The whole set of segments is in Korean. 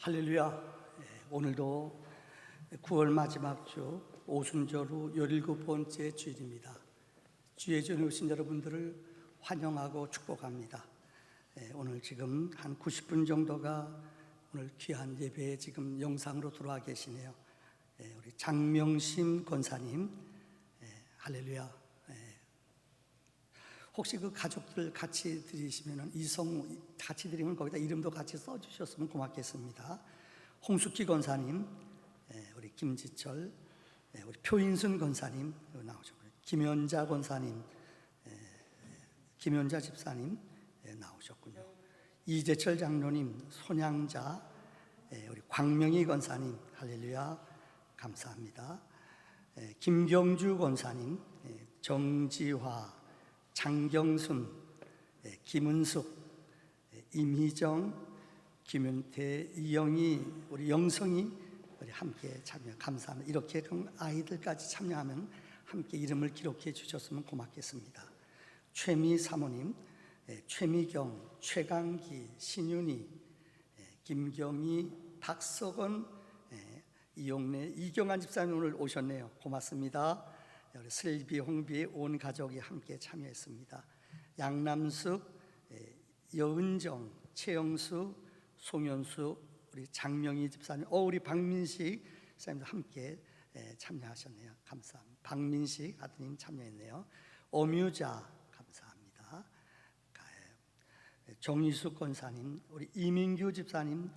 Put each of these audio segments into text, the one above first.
할렐루야. 오늘도 9월 마지막 주 오순절 후 17번째 주일입니다. 주의 전에 오신 여러분들을 환영하고 축복합니다. 오늘 지금 한 90분 정도가 오늘 귀한 예배에 지금 영상으로 들어와 계시네요. 우리 장명심 권사님, 할렐루야. 혹시 그 가족들 같이 드리시면 이성우 같이 드리면 거기다 이름도 같이 써주셨으면 고맙겠습니다. 홍숙기 권사님, 우리 김지철, 우리 표인순 권사님 나오셨고요. 김연자 권사님, 김연자 집사님 나오셨군요. 이재철 장로님, 손양자, 우리 광명희 권사님, 할렐루야, 감사합니다. 김경주 권사님, 정지화, 장경순, 김은숙, 임희정, 김윤태, 이영희, 우리 영성이 우리 함께 참여 감사합니다. 이렇게 아이들까지 참여하면 함께 이름을 기록해 주셨으면 고맙겠습니다. 최미 사모님, 최미경, 최강기, 신윤희, 김경희, 박석원, 이용래, 이경환 집사님 오늘 오셨네요. 고맙습니다. 우리 슬비, 홍비 온 가족이 함께 참여했습니다. 양남숙, 여은정, 최영수, 송현수, 우리 장명희 집사님, 우리 박민식 집사님도 함께 참여하셨네요. 감사합니다. 박민식 아드님 참여했네요. 오뮤자 감사합니다. 정희숙 권사님, 우리 이민규 집사님,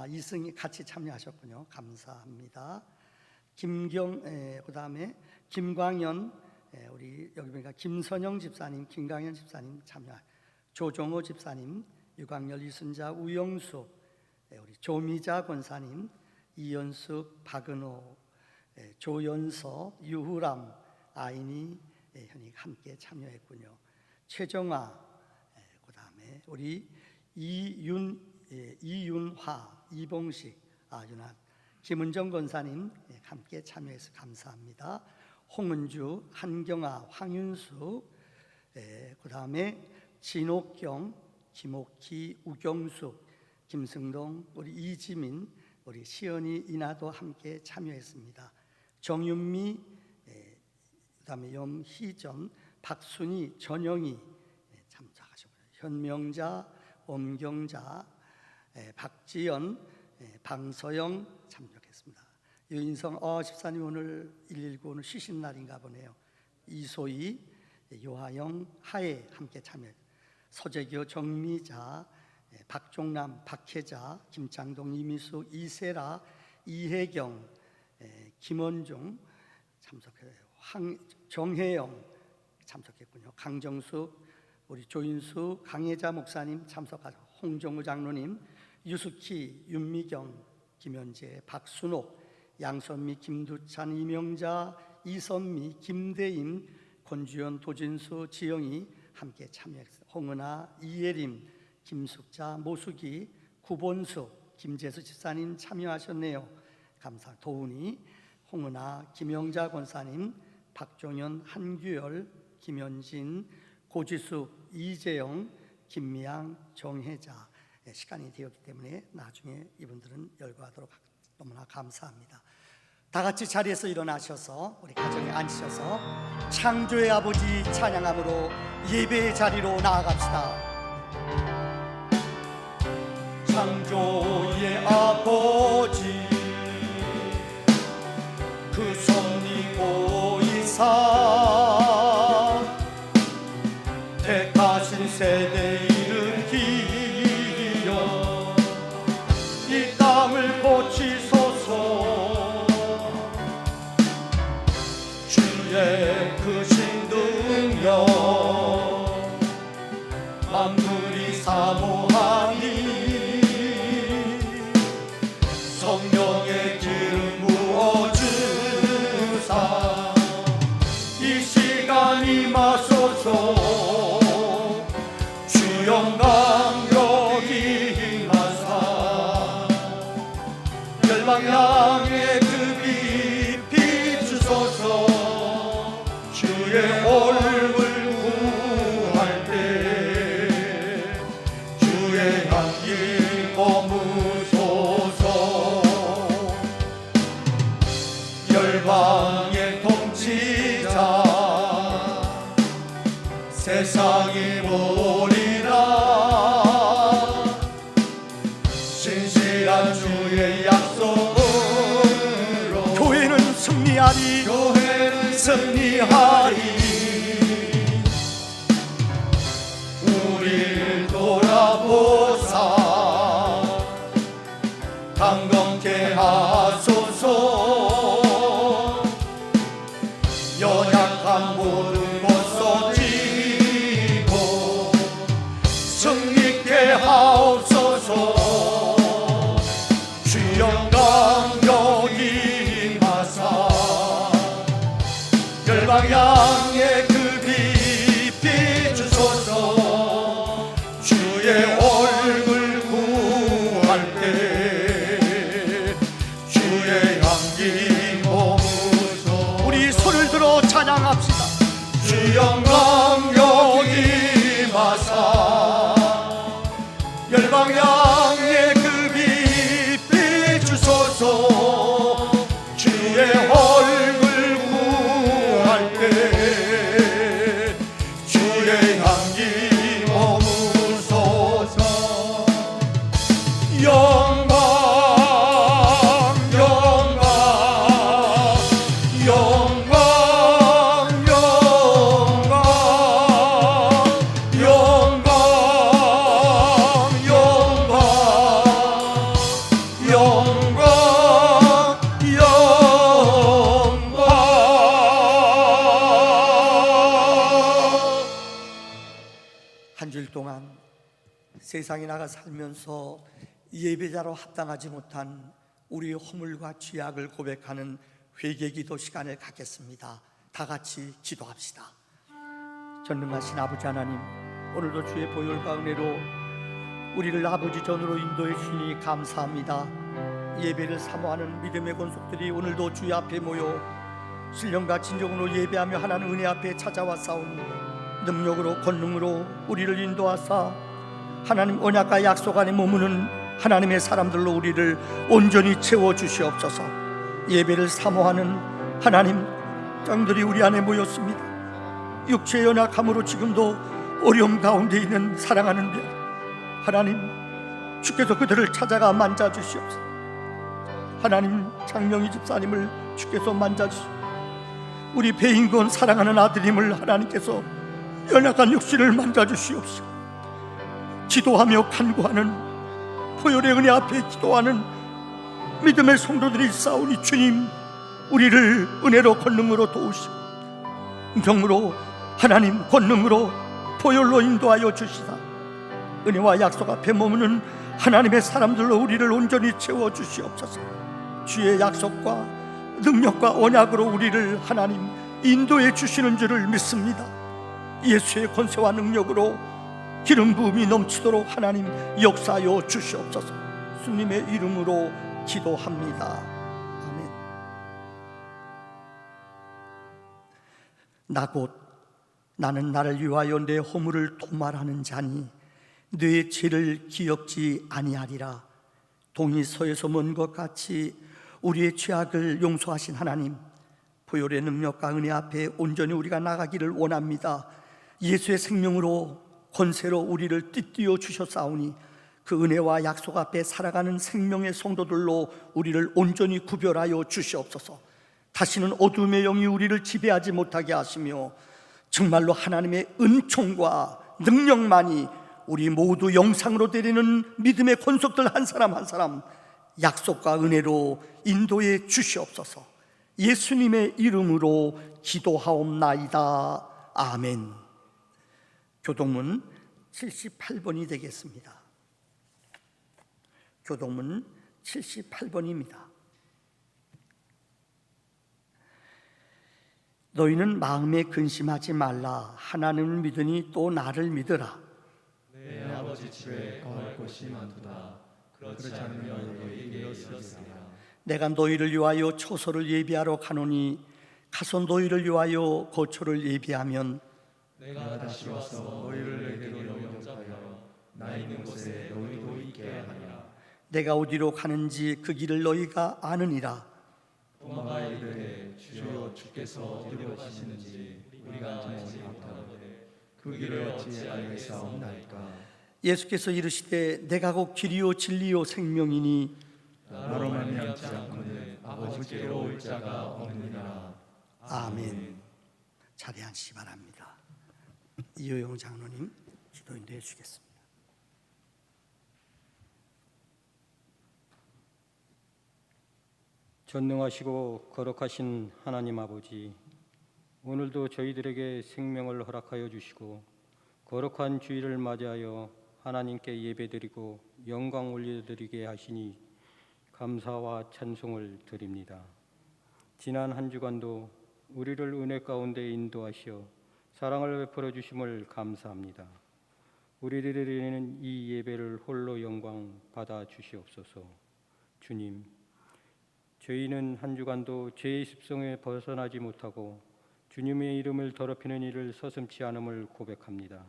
이승희 같이 참여하셨군요. 감사합니다. 그다음에 김광현, 우리 여기 보니까 김선영 집사님, 김광현 집사님 참여, 조종호 집사님, 유광열, 이순자, 우영수, 우리 조미자 권사님, 이연숙, 박은호, 조연서, 유후람, 아인이 현이 함께 참여했군요. 최정화, 그다음에 우리 이윤화, 이봉식, 윤아, 김은정 권사님 함께 참여해서 감사합니다. 홍은주, 한경아, 황윤수, 그 다음에 진옥경, 김옥희, 우경숙, 김승동, 우리 이지민, 우리 시연이, 이나도 함께 참여했습니다. 정윤미, 그 다음에 염희전, 박순희, 전영희 참석하셨고요. 현명자, 엄경자, 박지연, 방서영 참석했습니다. 유인성 집사님 오늘 119 오늘 쉬신 날인가 보네요. 이소희, 요하영, 하혜 함께 참여. 서재교, 정미자, 박종남, 박혜자, 김창동, 이미수, 이세라, 이혜경, 김원중 참석해요. 정혜영 참석했군요. 강정숙, 우리 조인수, 강혜자 목사님 참석하죠. 홍정우 장로님, 유숙희, 윤미경, 김현재, 박순옥, 양선미, 김두찬, 이명자, 이선미, 김대임, 권주연, 도진수, 지영이 함께 참여했습니다. 홍은아, 이예림, 김숙자, 모수기, 구본숙, 김재수 집사님 참여하셨네요. 감사. 도훈이, 홍은아, 김영자 권사님, 박종현, 한규열, 김현진, 고지숙, 이재영, 김미양, 정혜자. 시간이 되었기 때문에 나중에 이분들은 열거하도록 너무나 감사합니다. 다 같이 자리에서 일어나셔서 우리 가정에 앉으셔서 창조의 아버지 찬양함으로 예배의 자리로 나아갑시다. 창조의 아버지 그 섭리고 이사 택하신 세대 일으키려 이 땅을 고치소서. 주의 크신 능력 만물이 사모하니 성령의 기름 부어주사 이 시간 임하소서. 주 영광 여기 임하사 열방 향해 그 빛 비추소서. 주의 얼굴 구할 때 주의 향기 머무소서. 확실한 주의 약속으로 교회는 승리하리. 교회는 승리하리. 우리를 돌아보사 강건케 하소서. 연약한 모든 것 써지고 승리케 하옵소서. 주여 강력히 임하사 열방향에 그 빛 주소서. 주의 얼굴 구할 때 주의 향기 머무소. 우리 손을 들어 찬양합시다. 주여 강력히 임하사 열방향에 그 빛 주소서. 주의 얼굴 구할 때 주의 향기 머무소서. 영광 영광 영광 영광 영광 영광 영광. 한 주일 동안 세상에 나가 살면서 예배자로 합당하지 못한 우리의 허물과 죄악을 고백하는 회개기도 시간을 갖겠습니다. 다 같이 기도합시다. 전능하신 아버지 하나님, 오늘도 주의 보혈과 은혜로 우리를 아버지 전으로 인도해 주시니 감사합니다. 예배를 사모하는 믿음의 권속들이 오늘도 주의 앞에 모여 신령과 진정으로 예배하며 하나님 은혜 앞에 찾아와 싸우니 능력으로 권능으로 우리를 인도하사 하나님 언약과 약속 안에 머무는 하나님의 사람들로 우리를 온전히 채워주시옵소서. 예배를 사모하는 하나님 짱들이 우리 안에 모였습니다. 육체의 연약함으로 지금도 어려움 가운데 있는 사랑하는 별 하나님, 주께서 그들을 찾아가 만져주시옵소서. 하나님, 장명희 집사님을 주께서 만져주시옵소서. 우리 배인권 사랑하는 아들님을 하나님께서 연약한 육신을 만져주시옵소서. 기도하며 간구하는 보혈의 은혜 앞에 기도하는 믿음의 성도들이 싸우니 주님, 우리를 은혜로 권능으로 도우시고 경으로 하나님 권능으로 보혈로 인도하여 주시사 은혜와 약속 앞에 머무는 하나님의 사람들로 우리를 온전히 채워주시옵소서. 주의 약속과 능력과 언약으로 우리를 하나님 인도해 주시는 줄을 믿습니다. 예수의 권세와 능력으로 기름 부음이 넘치도록 하나님 역사하여 주시옵소서. 주님의 이름으로 기도합니다. 아멘. 나 곧 나는 나를 위하여 내 허물을 도말하는 자니 내 죄를 기억지 아니하리라. 동이 서에서 먼 것 같이 우리의 죄악을 용서하신 하나님, 보혈의 능력과 은혜 앞에 온전히 우리가 나가기를 원합니다. 예수의 생명으로 권세로 우리를 띠띠어 주셨사오니 그 은혜와 약속 앞에 살아가는 생명의 성도들로 우리를 온전히 구별하여 주시옵소서. 다시는 어둠의 영이 우리를 지배하지 못하게 하시며 정말로 하나님의 은총과 능력만이 우리 모두 영상으로 드리는 믿음의 권속들 한 사람 한 사람 약속과 은혜로 인도해 주시옵소서. 예수님의 이름으로 기도하옵나이다. 아멘. 교동문 78번이 되겠습니다. 교동문 78번입니다. 너희는 마음에 근심하지 말라. 하나님을 믿으니 또 나를 믿으라. 내 아버지 집에 거할 곳이 많도다. 그렇지 않으면 너희에게 이르렀으리라. 내가 너희를 위하여 초소를 예비하러 가노니 가서 너희를 위하여 거초를 예비하면 내가 다시 와서 너희를 내게로 영접하여 나 있는 곳에 너희도 있게 하리라. 내가 어디로 가는지 그 길을 너희가 아느니라. 도마가 이르되 주여 주께서 어디로 가시는지 우리가 알지 못하노니 그 길을 어찌 알겠사옵나이까. 예수께서 이르시되 내가 곧 길이요 진리요 생명이니 나로 말미암지 않고는 아버지께로 올 자가 없느니라. 아멘. 자리에 앉으시기 바랍니다. 이효영 장로님 기도인도 해주시겠습니다. 전능하시고 거룩하신 하나님 아버지, 오늘도 저희들에게 생명을 허락하여 주시고 거룩한 주일을 맞이하여 하나님께 예배드리고 영광 올려드리게 하시니 감사와 찬송을 드립니다. 지난 한 주간도 우리를 은혜 가운데 인도하시어 사랑을 베풀어 주심을 감사합니다. 우리들이 드리는 이 예배를 홀로 영광 받아 주시옵소서. 주님, 저희는 한 주간도 죄의 습성에 벗어나지 못하고 주님의 이름을 더럽히는 일을 서슴지 않음을 고백합니다.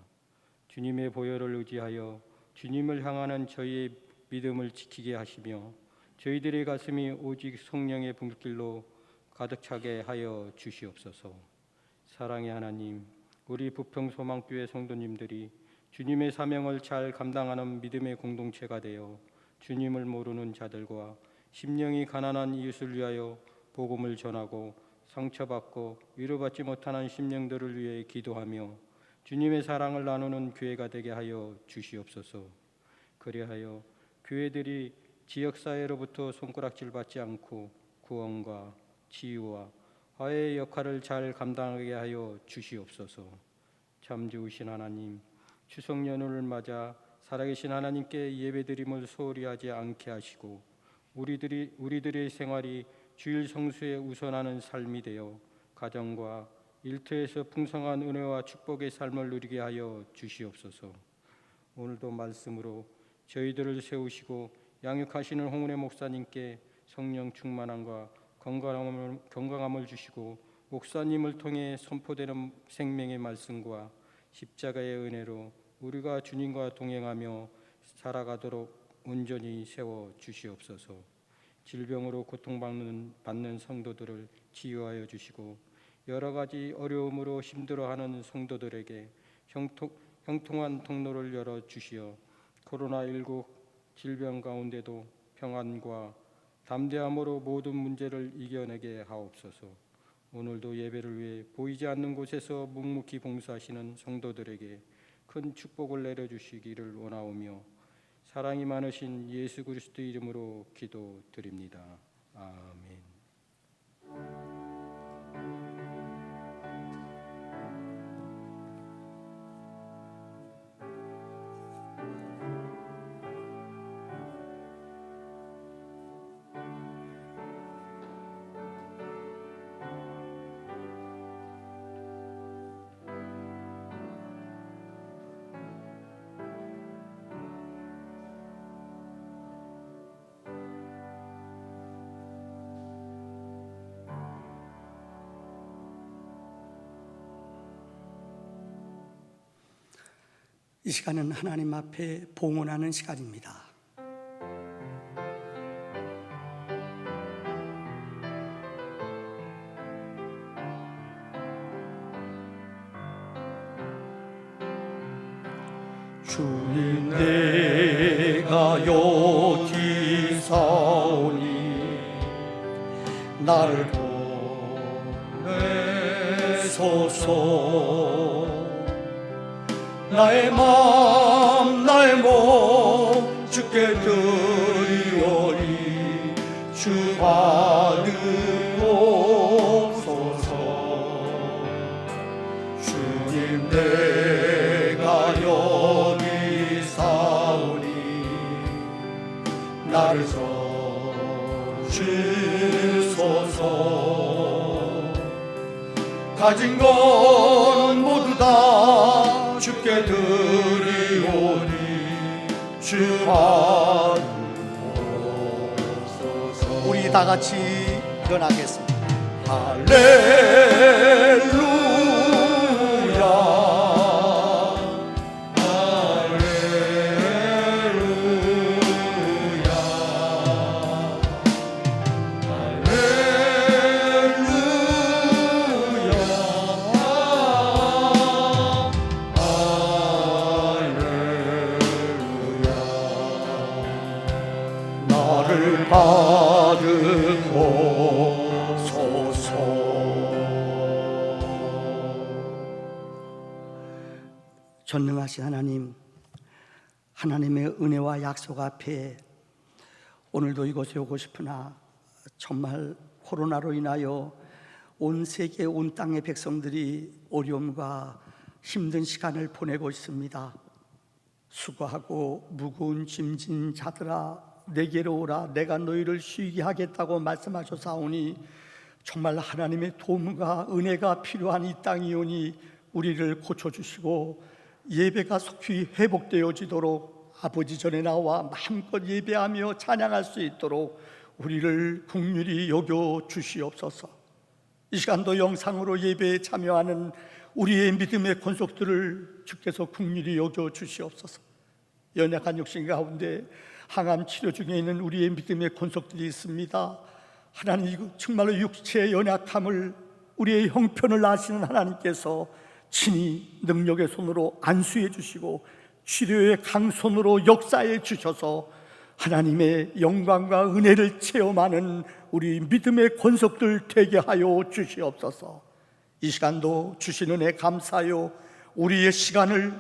주님의 보혈을 의지하여 주님을 향하는 저희의 믿음을 지키게 하시며 저희들의 가슴이 오직 성령의 불길로 가득 차게 하여 주시옵소서. 사랑의 하나님, 우리 부평소망교회 성도님들이 주님의 사명을 잘 감당하는 믿음의 공동체가 되어 주님을 모르는 자들과 심령이 가난한 이웃을 위하여 복음을 전하고 상처받고 위로받지 못하는 심령들을 위해 기도하며 주님의 사랑을 나누는 교회가 되게 하여 주시옵소서. 그리하여 교회들이 지역사회로부터 손가락질 받지 않고 구원과 치유와 화해의 역할을 잘 감당하게 하여 주시옵소서. 참 좋으신 하나님, 추석 연휴를 맞아 살아계신 하나님께 예배드림을 소홀히 하지 않게 하시고 우리들의 생활이 주일 성수에 우선하는 삶이 되어 가정과 일터에서 풍성한 은혜와 축복의 삶을 누리게 하여 주시옵소서. 오늘도 말씀으로 저희들을 세우시고 양육하시는 홍은혜 목사님께 성령 충만함과 건강함을 주시고 목사님을 통해 선포되는 생명의 말씀과 십자가의 은혜로 우리가 주님과 동행하며 살아가도록 온전히 세워 주시옵소서. 질병으로 고통받는 성도들을 치유하여 주시고 여러 가지 어려움으로 힘들어하는 성도들에게 형통한 통로를 열어 주시어 코로나19 질병 가운데도 평안과 담대함으로 모든 문제를 이겨내게 하옵소서. 오늘도 예배를 위해 보이지 않는 곳에서 묵묵히 봉사하시는 성도들에게 큰 축복을 내려주시기를 원하오며 사랑이 많으신 예수 그리스도 이름으로 기도드립니다. 아멘. 이 시간은 하나님 앞에 봉헌하는 시간입니다. 주님 내가 여기 사오니 나를 보내소서. 나의 마음 나의 몸 주께 드리오니 주 받으옵소서. 주님 내가 여기 사오니 나를 써주소서. 가진 건 모두 다 주께 드리오니 주 받으옵소서. 우리 다 같이 일어나겠습니다. 할렐루야. 나를 받으소서. 전능하신 하나님, 하나님의 은혜와 약속 앞에 오늘도 이곳에 오고 싶으나 정말 코로나로 인하여 온 세계 온 땅의 백성들이 어려움과 힘든 시간을 보내고 있습니다. 수고하고 무거운 짐진 자들아 내게로 오라, 내가 너희를 쉬게 하겠다고 말씀하셨사오니 정말 하나님의 도움과 은혜가 필요한 이 땅이오니 우리를 고쳐주시고 예배가 속히 회복되어지도록 아버지 전에 나와 마음껏 예배하며 찬양할 수 있도록 우리를 긍휼히 여겨 주시옵소서. 이 시간도 영상으로 예배에 참여하는 우리의 믿음의 권속들을 주께서 긍휼히 여겨 주시옵소서. 연약한 육신 가운데 항암 치료 중에 있는 우리의 믿음의 권속들이 있습니다. 하나님, 정말로 육체의 연약함을 우리의 형편을 아시는 하나님께서 친히 능력의 손으로 안수해 주시고 치료의 강손으로 역사해 주셔서 하나님의 영광과 은혜를 체험하는 우리 믿음의 권속들 되게 하여 주시옵소서. 이 시간도 주신 은혜 감사하여 우리의 시간을,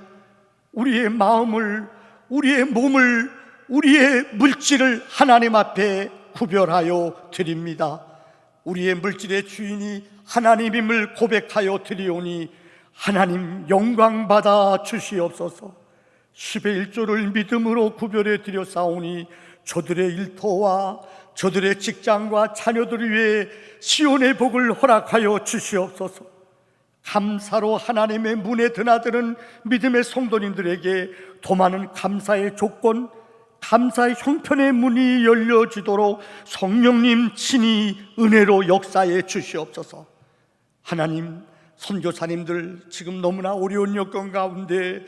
우리의 마음을, 우리의 몸을, 우리의 물질을 하나님 앞에 구별하여 드립니다. 우리의 물질의 주인이 하나님임을 고백하여 드리오니 하나님 영광 받아 주시옵소서. 10의 1조를 믿음으로 구별해 드렸사오니 저들의 일터와 저들의 직장과 자녀들을 위해 시온의 복을 허락하여 주시옵소서. 감사로 하나님의 문에 드나드는 믿음의 성도님들에게 더 많은 감사의 조건, 감사의 형편의 문이 열려지도록 성령님 친히 은혜로 역사해 주시옵소서. 하나님, 선교사님들 지금 너무나 어려운 여건 가운데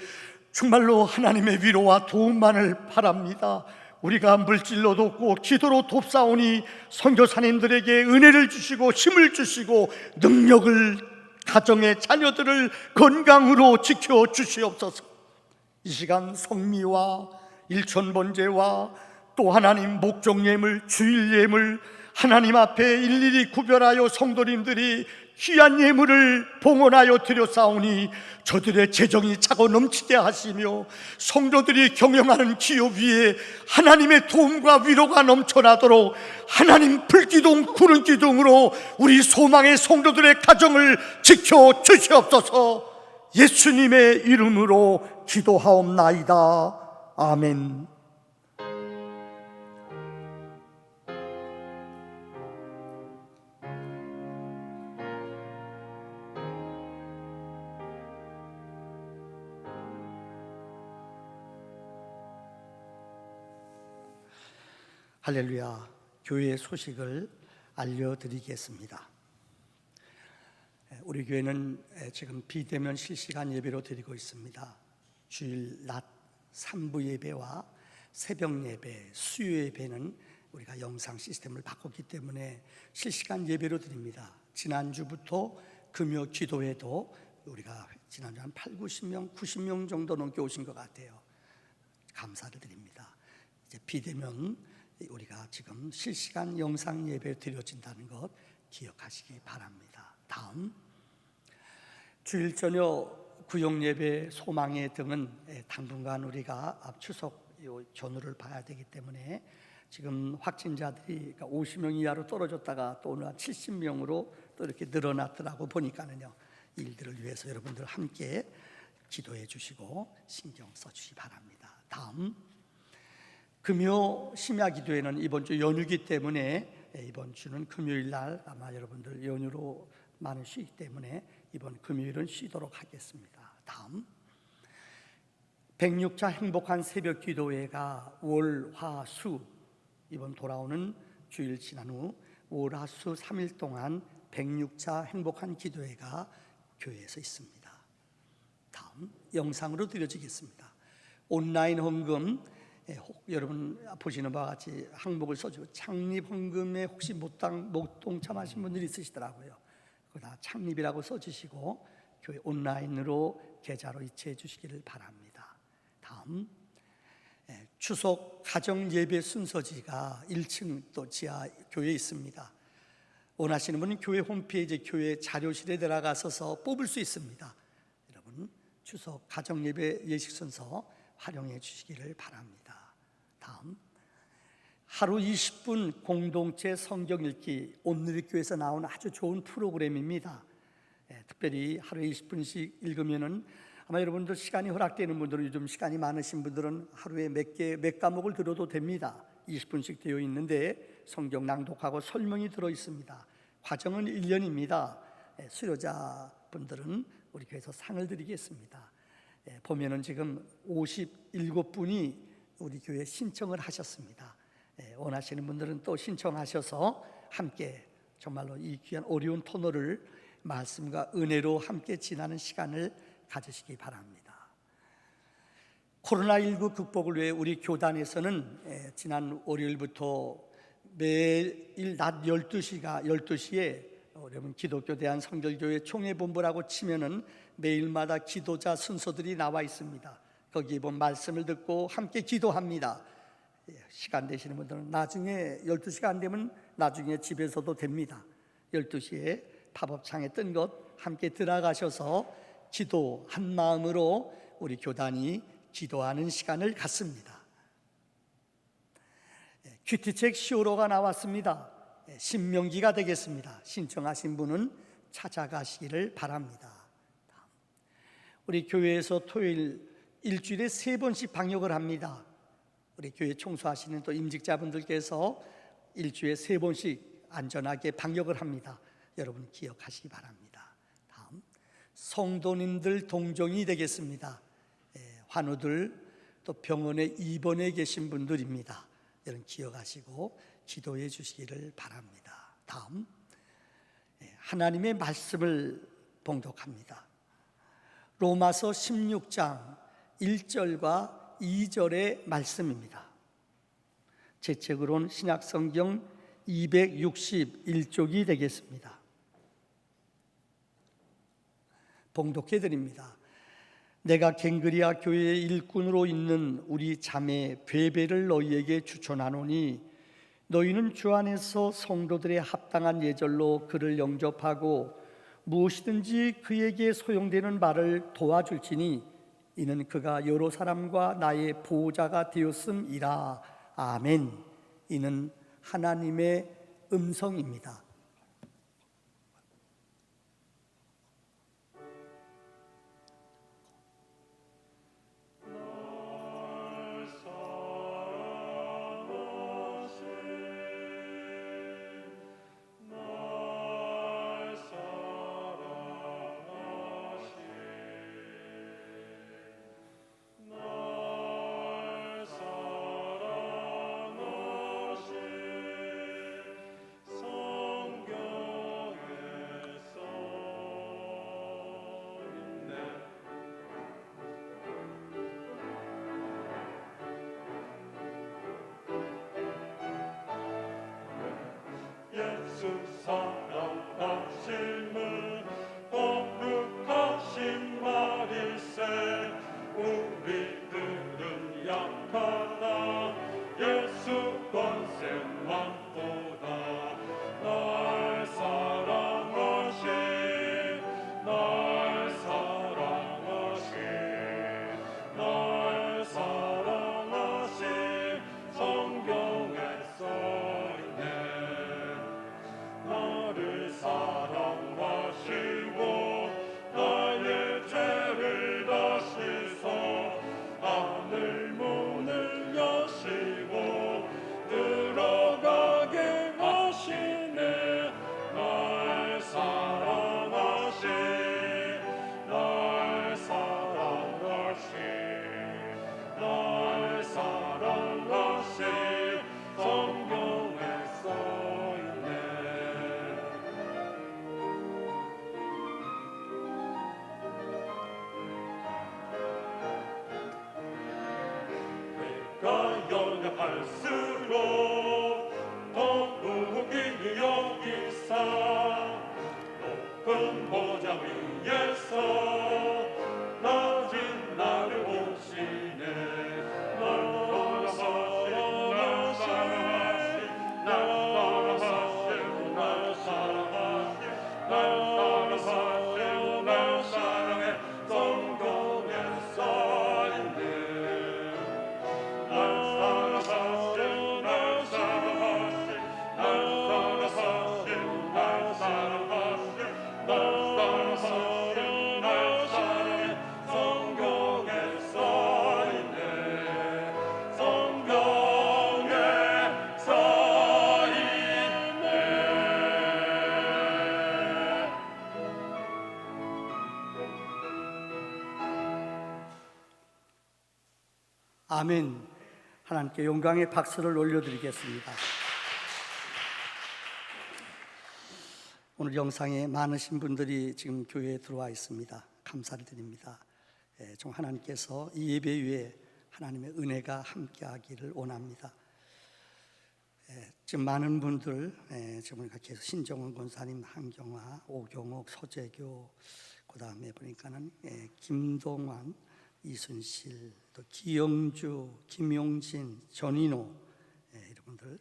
정말로 하나님의 위로와 도움만을 바랍니다. 우리가 물질로 돕고 기도로 돕사오니 선교사님들에게 은혜를 주시고 힘을 주시고 능력을, 가정의 자녀들을 건강으로 지켜 주시옵소서. 이 시간 성미와 일천번제와 또 하나님 목종예물, 주일예물 하나님 앞에 일일이 구별하여 성도님들이 귀한 예물을 봉헌하여 드렸사오니 저들의 재정이 차고 넘치게 하시며 성도들이 경영하는 기업 위에 하나님의 도움과 위로가 넘쳐나도록 하나님 불기둥 구름 기둥으로 우리 소망의 성도들의 가정을 지켜 주시옵소서. 예수님의 이름으로 기도하옵나이다. 아멘. 할렐루야. 교회의 소식을 알려드리겠습니다. 우리 교회는 지금 비대면 실시간 예배로 드리고 있습니다. 주일 낮 3부 예배와 새벽 예배, 수요 예배는 우리가 영상 시스템을 바꿨기 때문에 실시간 예배로 드립니다. 지난주부터 금요 기도회도 우리가 지난주 한 8, 90명, 90명 정도 넘게 오신 것 같아요. 감사를 드립니다. 이제 비대면 우리가 지금 실시간 영상 예배 드려진다는 것 기억하시기 바랍니다. 다음 주일 저녁 구역 예배, 소망의 등은 당분간 우리가 앞 추석 전후를 봐야 되기 때문에 지금 확진자들이 50명 이하로 떨어졌다가 또 오늘 70명으로 또 이렇게 늘어났더라고 보니까는요, 일들을 위해서 여러분들 함께 기도해 주시고 신경 써 주시기 바랍니다. 다음 금요 심야 기도회는 이번 주 연휴기 때문에 이번 주는 금요일 날 아마 여러분들 연휴로 많이 쉬기 때문에 이번 금요일은 쉬도록 하겠습니다. 다음 106차 행복한 새벽 기도회가 월, 화, 수 이번 돌아오는 주일 지난 후 월, 화, 수 3일 동안 106차 행복한 기도회가 교회에서 있습니다. 다음 영상으로 드려지겠습니다. 온라인 헌금, 여러분 보시는 바와 같이 항목을 써주고 창립 헌금에 혹시 못 동참하신 분들이 있으시더라고요. 그거 다 창립이라고 써주시고 교회 온라인으로 계좌로 이체해 주시기를 바랍니다. 다음 추석 가정 예배 순서지가 1층 또 지하 교회에 있습니다. 원하시는 분은 교회 홈페이지 교회 자료실에 들어가셔서 뽑을 수 있습니다. 여러분 추석 가정 예배 예식 순서 활용해 주시기를 바랍니다. 다음 하루 20분 공동체 성경 읽기 온누리교회에서 나온 아주 좋은 프로그램입니다. 특별히 하루에 20분씩 읽으면은 아마 여러분들 시간이 허락되는 분들은 요즘 시간이 많으신 분들은 하루에 몇 과목을 들어도 됩니다. 20분씩 되어 있는데 성경 낭독하고 설명이 들어 있습니다. 과정은 1년입니다. 수료자분들은 우리 교회에서 상을 드리겠습니다. 보면은 지금 57분이 우리 교회에 신청을 하셨습니다. 원하시는 분들은 또 신청하셔서 함께 정말로 이 귀한 어려운 터널을 말씀과 은혜로 함께 지나는 시간을 가지시기 바랍니다. 코로나19 극복을 위해 우리 교단에서는 지난 월요일부터 매일 낮 12시에 여러분 기독교 대한성결교회 총회본부라고 치면은 매일마다 기도자 순서들이 나와 있습니다. 거기에 본 말씀을 듣고 함께 기도합니다. 시간 되시는 분들은 나중에 12시가 안 되면 나중에 집에서도 됩니다. 12시에 팝업창에 뜬 것 함께 들어가셔서 기도 한 마음으로 우리 교단이 기도하는 시간을 갖습니다. 큐티책 시오로가 나왔습니다. 신명기가 되겠습니다. 신청하신 분은 찾아가시기를 바랍니다. 우리 교회에서 토요일 일주일에 3번씩 방역을 합니다. 우리 교회 청소하시는 또 임직자분들께서 일주일에 3번씩 안전하게 방역을 합니다. 여러분 기억하시기 바랍니다. 다음 성도님들 동정이 되겠습니다. 환우들 또 병원에 입원해 계신 분들입니다. 여러분 기억하시고 기도해 주시기를 바랍니다. 다음 하나님의 말씀을 봉독합니다. 로마서 16장 1절과 2절의 말씀입니다. 제 책으로는 신약성경 261쪽이 되겠습니다. 봉독해 드립니다. 내가 갱그리아 교회의 일꾼으로 있는 우리 자매 베베를 너희에게 추천하노니 너희는 주 안에서 성도들의 합당한 예절로 그를 영접하고 무엇이든지 그에게 소용되는 말을 도와줄지니 이는 그가 여러 사람과 나의 보호자가 되었음이라. 아멘. 이는 하나님의 음성입니다. 예수 사랑하심은 거룩하신 말일세. 우리들은 약하나 예수 권세만 보다. 날 사랑하신 날 사랑하신 날 사랑하신 성경에 써있네. 나를 사랑하시고 나의 죄를 다 씻어 하늘 문을 여시고 들어가게 하시네. 날 사랑하신 날 사랑하신 날 사랑하신 성경에 써있네. 내가 연약할수록 더욱이 여기사 높은 보좌 위에서 낮은 나를 보시네. 널 아멘. 하나님께 영광의 박수를 올려드리겠습니다. 오늘 영상에 많으신 분들이 지금 교회에 들어와 있습니다. 감사를 드립니다. 좀 하나님께서 이 예배 위에 하나님의 은혜가 함께하기를 원합니다. 지금 많은 분들 지금 계속 신정원 권사님, 한경화, 오경옥, 서재교, 그 다음에 보니까는 김동완, 이순실, 또 기영주, 김용진, 전인호 이런 분들,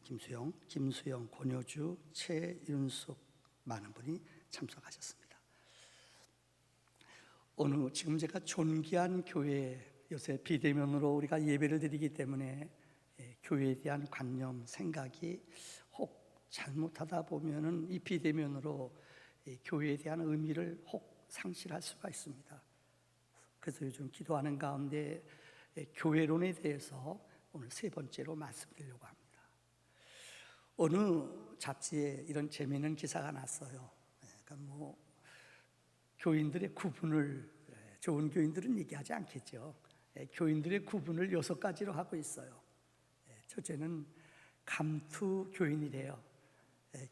김수영, 권효주, 최윤숙 많은 분이 참석하셨습니다. 지금 제가 존귀한 교회, 요새 비대면으로 우리가 예배를 드리기 때문에 교회에 대한 관념, 생각이 혹 잘못하다 보면은 이 비대면으로 교회에 대한 의미를 혹 상실할 수가 있습니다. 그래서 요즘 기도하는 가운데 교회론에 대해서 오늘 세 번째로 말씀드리려고 합니다. 어느 잡지에 이런 재미있는 기사가 났어요. 그러니까 교인들의 구분을, 좋은 교인들은 얘기하지 않겠죠. 교인들의 구분을 6가지로 하고 있어요. 첫째는 감투 교인이래요.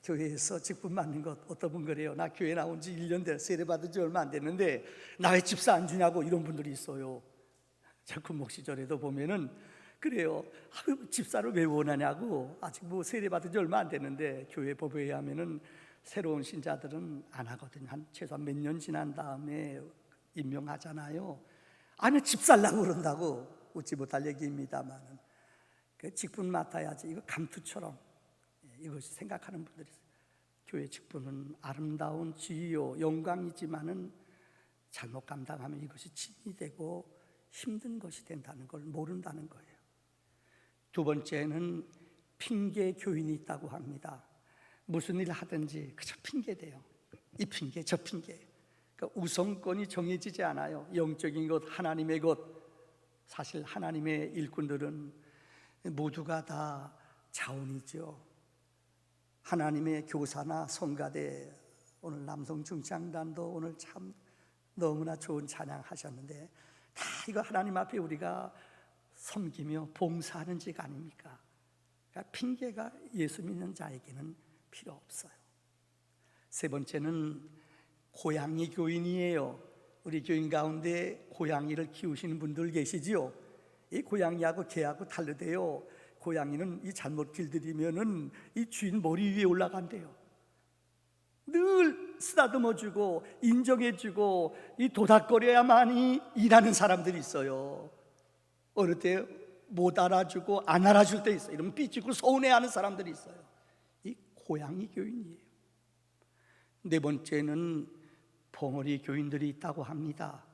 교회에서 직분 맡는 것, 어떤 분 그래요. 나 교회 나온 지 1년 됐어, 세례 받은 지 얼마 안 됐는데 나 왜 집사 안 주냐고 이런 분들이 있어요. 저 군목 시절에도 보면은 그래요. 집사를 왜 원하냐고. 아직 세례 받은 지 얼마 안 됐는데 교회 법에 의하면은 새로운 신자들은 안 하거든요. 최소한 몇 년 지난 다음에 임명하잖아요. 아니 집살라고 그런다고. 웃지 못할 얘기입니다만은 그 직분 맡아야지. 이거 감투처럼 이것이 생각하는 분들이 있어요. 교회 직분은 아름다운 지위요 영광이지만은 잘못 감당하면 이것이 짐이 되고 힘든 것이 된다는 걸 모른다는 거예요. 두 번째는 핑계 교인이 있다고 합니다. 무슨 일 하든지 그저 핑계대요. 이 핑계 저 핑계. 그러니까 우선권이 정해지지 않아요. 영적인 것, 하나님의 것. 사실 하나님의 일꾼들은 모두가 다 자원이죠. 하나님의 교사나 성가대, 오늘 남성 중창단도 오늘 참 너무나 좋은 찬양 하셨는데 다 이거 하나님 앞에 우리가 섬기며 봉사하는 직 아닙니까? 그러니까 핑계가 예수 믿는 자에게는 필요 없어요. 세 번째는 고양이 교인이에요. 우리 교인 가운데 고양이를 키우시는 분들 계시지요? 이 고양이하고 개하고 다르대요. 고양이는 이 잘못 길들이면은 이 주인 머리 위에 올라간대요. 늘 쓰다듬어주고 인정해주고 이 도닥거려야만이 일하는 사람들이 있어요. 어느 때 못 알아주고 안 알아줄 때 있어요. 이러면 삐치고 서운해하는 사람들이 있어요. 이 고양이 교인이에요. 네 번째는 벙어리 교인들이 있다고 합니다.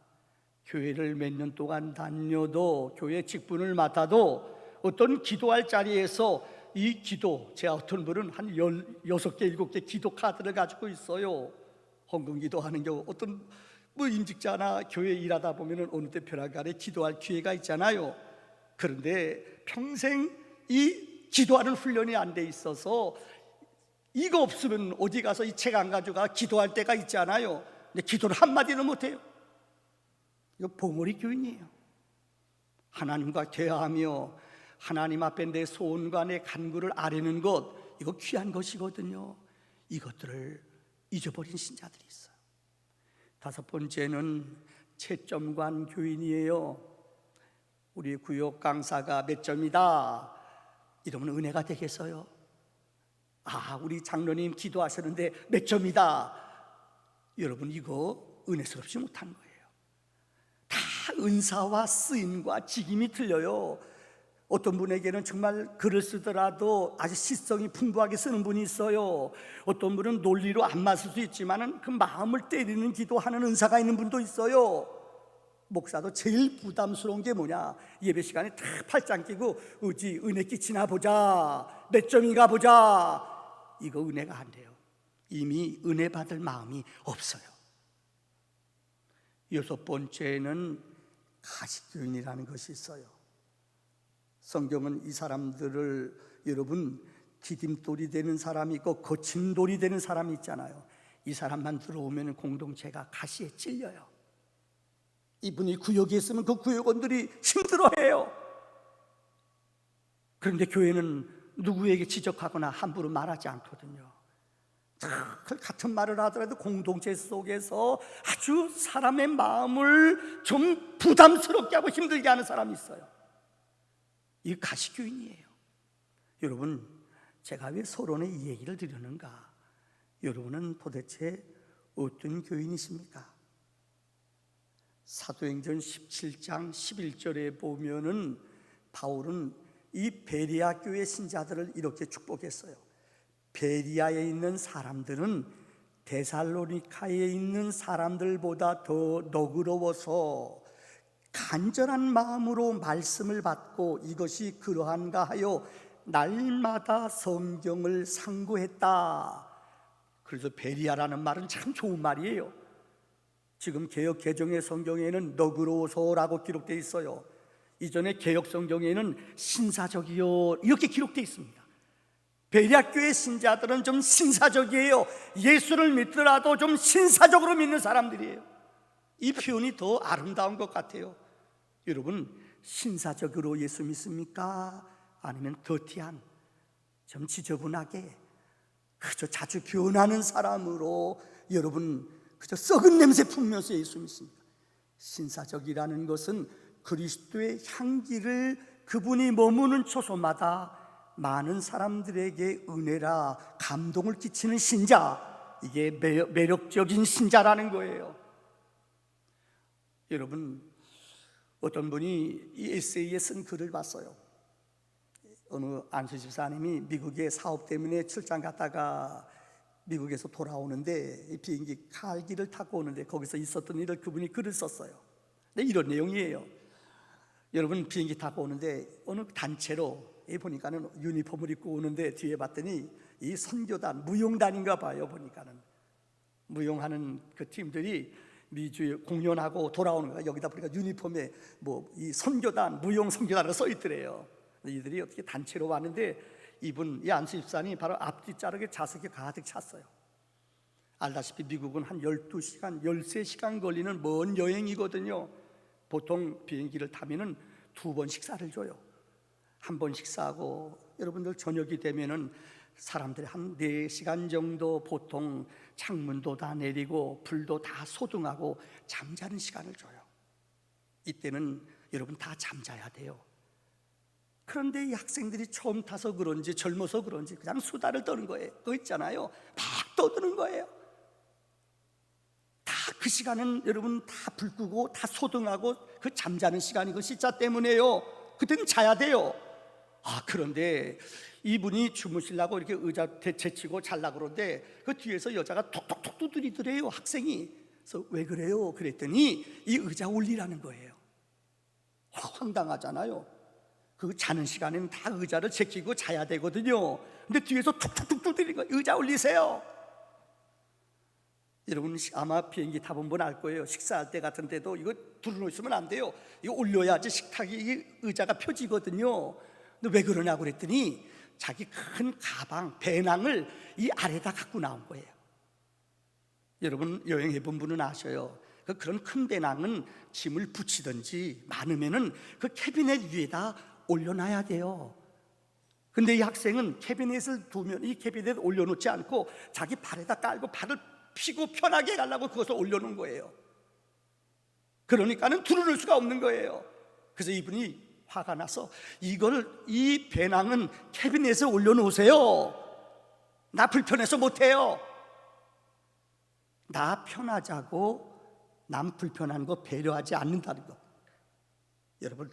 교회를 몇 년 동안 다녀도 교회 직분을 맡아도 어떤 기도할 자리에서 이 기도, 제 어떤 분은 한 16개, 7개 기도 카드를 가지고 있어요. 헌금 기도하는 경우 어떤 임직자나 교회 일하다 보면 어느 때 벼랑간에 기도할 기회가 있잖아요. 그런데 평생 이 기도하는 훈련이 안 돼 있어서 이거 없으면 어디 가서 이 책 안 가져가 기도할 때가 있잖아요. 근데 기도를 한마디도 못해요. 이거 벙어리 교인이에요. 하나님과 대화하며 하나님 앞에 내 소원과 내 간구를 아뢰는 것, 이거 귀한 것이거든요. 이것들을 잊어버린 신자들이 있어요. 다섯 번째는 채점관 교인이에요. 우리 구역 강사가 몇 점이다 이러면 은혜가 되겠어요? 우리 장로님 기도하셨는데 몇 점이다. 여러분 이거 은혜스럽지 못한 거예요. 다 은사와 쓰임과 직임이 틀려요. 어떤 분에게는 정말 글을 쓰더라도 아주 시성이 풍부하게 쓰는 분이 있어요. 어떤 분은 논리로 안 맞을 수 있지만 그 마음을 때리는 기도하는 은사가 있는 분도 있어요. 목사도 제일 부담스러운 게 뭐냐, 예배 시간에 다 팔짱 끼고 어찌 은혜 끼치나 보자, 몇 점인가 보자. 이거 은혜가 안 돼요. 이미 은혜 받을 마음이 없어요. 여섯 번째는 가식교인이라는 것이 있어요. 성경은 이 사람들을, 여러분, 디딤돌이 되는 사람이 있고 거친 돌이 되는 사람이 있잖아요. 이 사람만 들어오면 공동체가 가시에 찔려요. 이분이 구역에 있으면 그 구역원들이 힘들어해요. 그런데 교회는 누구에게 지적하거나 함부로 말하지 않거든요. 그 같은 말을 하더라도 공동체 속에서 아주 사람의 마음을 좀 부담스럽게 하고 힘들게 하는 사람이 있어요. 이 가시교인이에요. 여러분, 제가 왜 서론에 이 얘기를 드리는가? 여러분은 도대체 어떤 교인이십니까? 사도행전 17장 11절에 보면은 바울은 이 베레아 교회 신자들을 이렇게 축복했어요. 베리아에 있는 사람들은 데살로니카에 있는 사람들보다 더 너그러워서 간절한 마음으로 말씀을 받고 이것이 그러한가 하여 날마다 성경을 상고했다. 그래서 베리아라는 말은 참 좋은 말이에요. 지금 개역 개정의 성경에는 너그러워서라고 기록되어 있어요. 이전에 개역 성경에는 신사적이요 이렇게 기록되어 있습니다. 베레아 교회 신자들은 좀 신사적이에요. 예수를 믿더라도 좀 신사적으로 믿는 사람들이에요. 이 표현이 더 아름다운 것 같아요. 여러분, 신사적으로 예수 믿습니까? 아니면 더티한, 좀 지저분하게 그저 자주 변하는 사람으로 여러분 그저 썩은 냄새 풍면서 예수 믿습니까? 신사적이라는 것은 그리스도의 향기를 그분이 머무는 초소마다 많은 사람들에게 은혜라 감동을 끼치는 신자, 이게 매력적인 신자라는 거예요. 여러분, 어떤 분이 이 에세이에 쓴 글을 봤어요. 어느 안수 집사님이 미국의 사업 때문에 출장 갔다가 미국에서 돌아오는데 이 비행기 칼길을 타고 오는데 거기서 있었던 일을 그분이 글을 썼어요. 근데 이런 내용이에요. 여러분, 비행기 타고 오는데 어느 단체로 보니까는 유니폼을 입고 오는데 뒤에 봤더니 이 선교단, 무용단인가 봐요. 보니까는 무용하는 그 팀들이 미주에 공연하고 돌아오는 거야. 여기다 보니까 유니폼에 뭐 이 선교단, 무용 선교단으로 써 있더래요. 이들이 어떻게 단체로 왔는데 이분, 이 안수 집사님 바로 앞뒤 자락에 좌석이 가득 찼어요. 알다시피 미국은 한 12시간, 13시간 걸리는 먼 여행이거든요. 보통 비행기를 타면은 2번 식사를 줘요. 한 번 식사하고 여러분들 저녁이 되면은 사람들이 한 4시간 정도 보통 창문도 다 내리고 불도 다 소등하고 잠자는 시간을 줘요. 이때는 여러분 다 잠자야 돼요. 그런데 이 학생들이 처음 타서 그런지 젊어서 그런지 그냥 수다를 떠는 거예요. 그거 있잖아요. 막 떠드는 거예요. 다 그 시간은 여러분 다 불 끄고 다 소등하고 그 잠자는 시간이 그 시자 때문에요. 그때는 자야 돼요. 그런데 이분이 주무시려고 이렇게 의자 제치고 자려고 그러는데 그 뒤에서 여자가 톡톡톡 두드리더래요. 학생이. 그래서 왜 그래요? 그랬더니 이 의자 올리라는 거예요. 황당하잖아요. 그 자는 시간에는 다 의자를 제끼고 자야 되거든요. 근데 뒤에서 툭툭툭 두드리는 거예요. 의자 올리세요. 여러분 아마 비행기 타본 분 알 거예요. 식사할 때 같은 데도 이거 둘러놓으시면 안 돼요. 이거 올려야지 식탁이 이 의자가 펴지거든요. 근데 왜 그러냐고 그랬더니 자기 큰 가방, 배낭을 이 아래다 갖고 나온 거예요. 여러분 여행해 본 분은 아셔요. 그런 큰 배낭은 짐을 붙이든지 많으면은 그 캐비넷 위에다 올려놔야 돼요. 근데 이 학생은 캐비넷을 두면 이 캐비넷 올려놓지 않고 자기 발에다 깔고 발을 피고 편하게 가려고 그것을 올려놓은 거예요. 그러니까는 두루를 수가 없는 거예요. 그래서 이분이 화가 나서 이 배낭은 캐비넷에 올려놓으세요. 나 불편해서 못해요. 나 편하자고 남 불편한 거 배려하지 않는다는 거. 여러분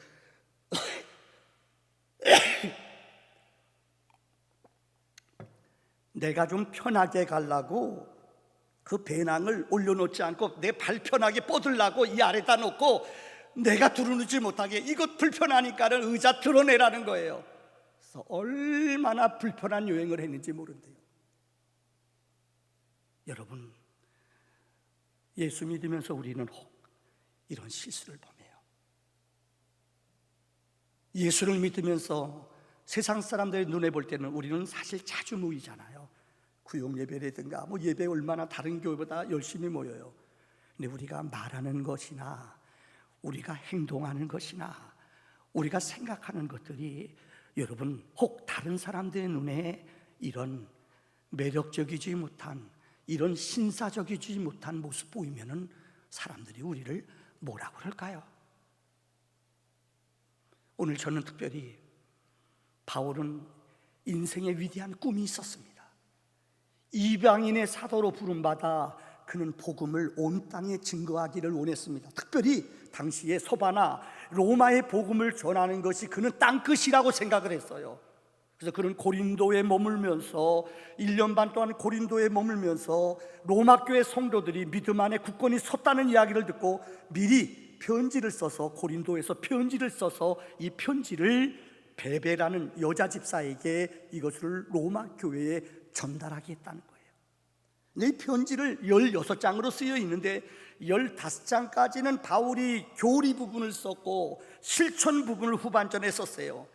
내가 좀 편하게 가려고 그 배낭을 올려놓지 않고 내 발 편하게 뻗으려고 이 아래다 놓고 내가 두루누지 못하게 이것 불편하니까는 의자 드러내라는 거예요. 그래서 얼마나 불편한 여행을 했는지 모른대요. 여러분 예수 믿으면서 우리는 혹 이런 실수를 범해요. 예수를 믿으면서 세상 사람들의 눈에 볼 때는 우리는 사실 자주 모이잖아요. 구역 예배라든가 뭐 예배 얼마나 다른 교회보다 열심히 모여요. 근데 우리가 말하는 것이나 우리가 행동하는 것이나 우리가 생각하는 것들이 여러분 혹 다른 사람들의 눈에 이런 매력적이지 못한, 이런 신사적이지 못한 모습 보이면은 사람들이 우리를 뭐라고 그럴까요? 오늘 저는 특별히 바울은 인생의 위대한 꿈이 있었습니다. 이방인의 사도로 부름받아 그는 복음을 온 땅에 증거하기를 원했습니다. 특별히 당시에 서바나 로마의 복음을 전하는 것이 그는 땅끝이라고 생각을 했어요. 그래서 그는 고린도에 머물면서 1년 반 동안 고린도에 머물면서 로마 교회 성도들이 믿음 안에 굳건히 섰다는 이야기를 듣고 미리 편지를 써서, 고린도에서 편지를 써서 이 편지를 베베라는 여자 집사에게 이것을 로마 교회에 전달하게 했다는 거예요. 이 편지를 16장으로 쓰여 있는데 15장까지는 바울이 교리 부분을 썼고 실천 부분을 후반전에 썼어요.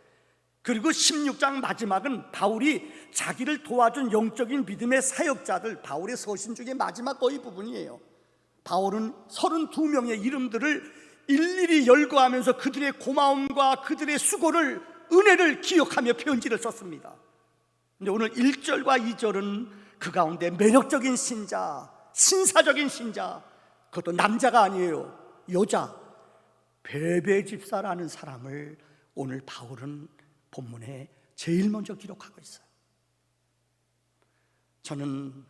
그리고 16장 마지막은 바울이 자기를 도와준 영적인 믿음의 사역자들, 바울의 서신 중에 마지막 거의 부분이에요. 바울은 32명의 이름들을 일일이 열거하면서 그들의 고마움과 그들의 수고를, 은혜를 기억하며 편지를 썼습니다. 근데 오늘 1절과 2절은 그 가운데 매력적인 신자, 신사적인 신자, 그것도 남자가 아니에요, 여자, 베베 집사라는 사람을 오늘 바울은 본문에 제일 먼저 기록하고 있어요. 저는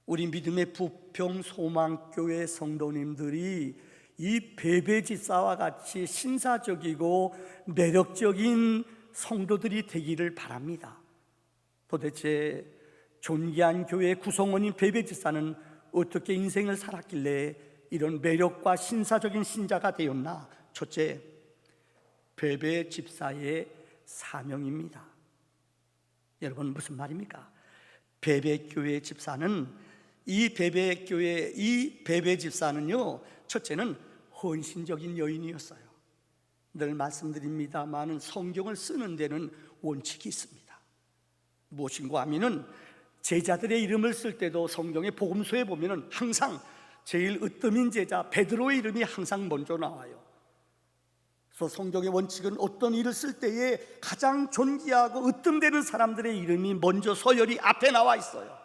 우리 믿음의 부평 소망교회 성도님들이 이 베베 집사와 같이 신사적이고 매력적인 성도들이 되기를 바랍니다. 도대체 존귀한 교회 구성원인 베베 집사는 어떻게 인생을 살았길래 이런 매력과 신사적인 신자가 되었나? 첫째, 베베 집사의 사명입니다. 여러분, 무슨 말입니까? 베베 교회 집사는, 이 베베 집사는요, 첫째는 헌신적인 여인이었어요. 늘 말씀드립니다마는 성경을 쓰는 데는 원칙이 있습니다. 무엇인가 하면은 제자들의 이름을 쓸 때도 성경의 복음서에 보면은 항상 제일 으뜸인 제자 베드로의 이름이 항상 먼저 나와요. 그래서 성경의 원칙은 어떤 일을 쓸 때에 가장 존귀하고 으뜸되는 사람들의 이름이 먼저 서열이 앞에 나와 있어요.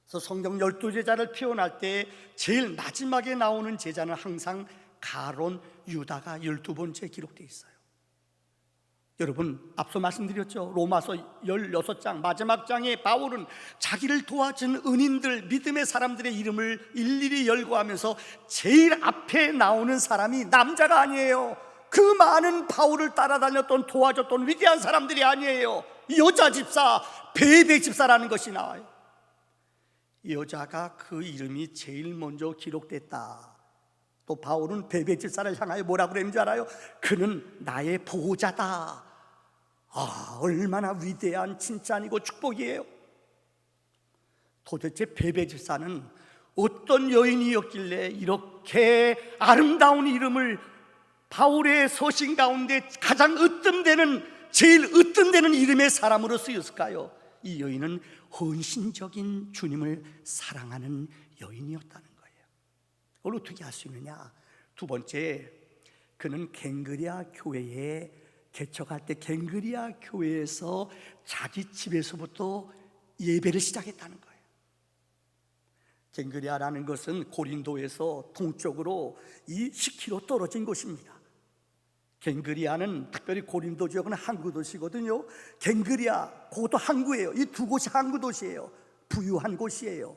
그래서 성경 12제자를 표현할 때 제일 마지막에 나오는 제자는 항상 가론 유다가 12번째 기록되어 있어요. 여러분, 앞서 말씀드렸죠. 로마서 16장 마지막 장에 바울은 자기를 도와준 은인들, 믿음의 사람들의 이름을 일일이 열거하면서 제일 앞에 나오는 사람이 남자가 아니에요. 그 많은 바울을 따라다녔던, 도와줬던 위대한 사람들이 아니에요. 여자 집사, 베베 집사라는 것이 나와요. 여자가 그 이름이 제일 먼저 기록됐다. 또 바울은 베베 집사를 향하여 뭐라고 그랬는지 알아요? 그는 나의 보호자다. 아, 얼마나 위대한 칭찬이고 축복이에요. 도대체 베베 집사는 어떤 여인이었길래 이렇게 아름다운 이름을 바울의 서신 가운데 가장 으뜸되는, 제일 으뜸되는 이름의 사람으로 쓰였을까요? 이 여인은 헌신적인 주님을 사랑하는 여인이었다는 거예요. 그걸 어떻게 알 수 있느냐? 두 번째, 그는 갱그리아 교회에 개척할 때 갱그리아 교회에서 자기 집에서부터 예배를 시작했다는 거예요. 갱그리아라는 것은 고린도에서 동쪽으로 10km 떨어진 곳입니다. 갱그리아는 특별히 고린도 지역은 항구 도시거든요. 갱그리아, 그것도 항구예요. 이 두 곳이 항구 도시예요. 부유한 곳이에요.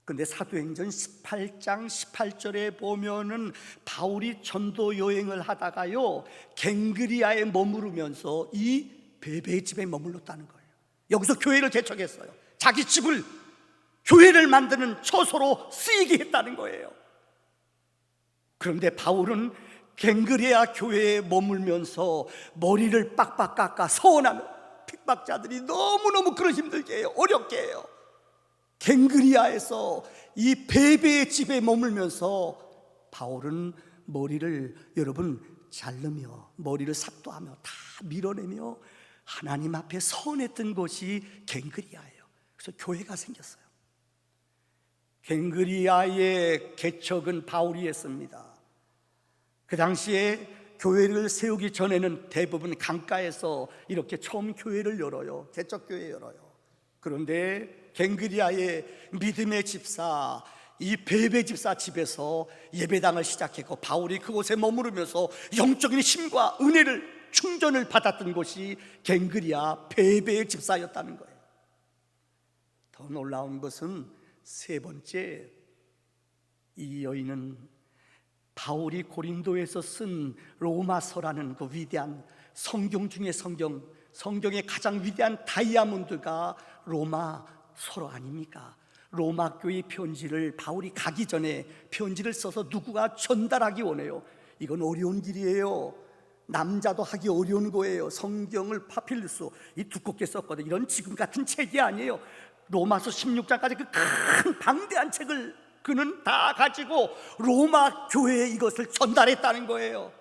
근데 사도행전 18장 18절에 보면은 바울이 전도 여행을 하다가요, 갱그리아에 머무르면서 이 베베 집에 머물렀다는 거예요. 여기서 교회를 개척했어요. 자기 집을 교회를 만드는 처소로 쓰이게 했다는 거예요. 그런데 바울은 갱그리아 교회에 머물면서 머리를 빡빡 깎아 서원하며, 핍박자들이 너무너무 그를 힘들게 해요. 어렵게 해요. 갱그리아에서 이 베베의 집에 머물면서 바울은 머리를, 여러분, 자르며 머리를 삭도하며 다 밀어내며 하나님 앞에 서원했던 곳이 갱그리아예요. 그래서 교회가 생겼어요. 갱그리아의 개척은 바울이 했습니다. 그 당시에 교회를 세우기 전에는 대부분 강가에서 이렇게 처음 교회를 열어요. 개척교회 열어요. 그런데 갱그리아의 믿음의 집사, 이 베베 집사 집에서 예배당을 시작했고, 바울이 그곳에 머무르면서 영적인 힘과 은혜를 충전을 받았던 곳이 갱그리아 베베의 집사였다는 거예요. 더 놀라운 것은 세 번째, 이 여인은 바울이 고린도에서 쓴 로마서라는 그 위대한 성경 중에 성경의 가장 위대한 다이아몬드가 로마서로 아닙니까? 로마 교회 편지를 바울이 가기 전에 편지를 써서 누구가 전달하기 원해요. 이건 어려운 길이에요. 남자도 하기 어려운 거예요. 성경을 파필루스, 이 두껍게 썼거든요. 이런 지금 같은 책이 아니에요. 로마서 16장까지 그 큰 방대한 책을 그는 다 가지고 로마 교회에 이것을 전달했다는 거예요.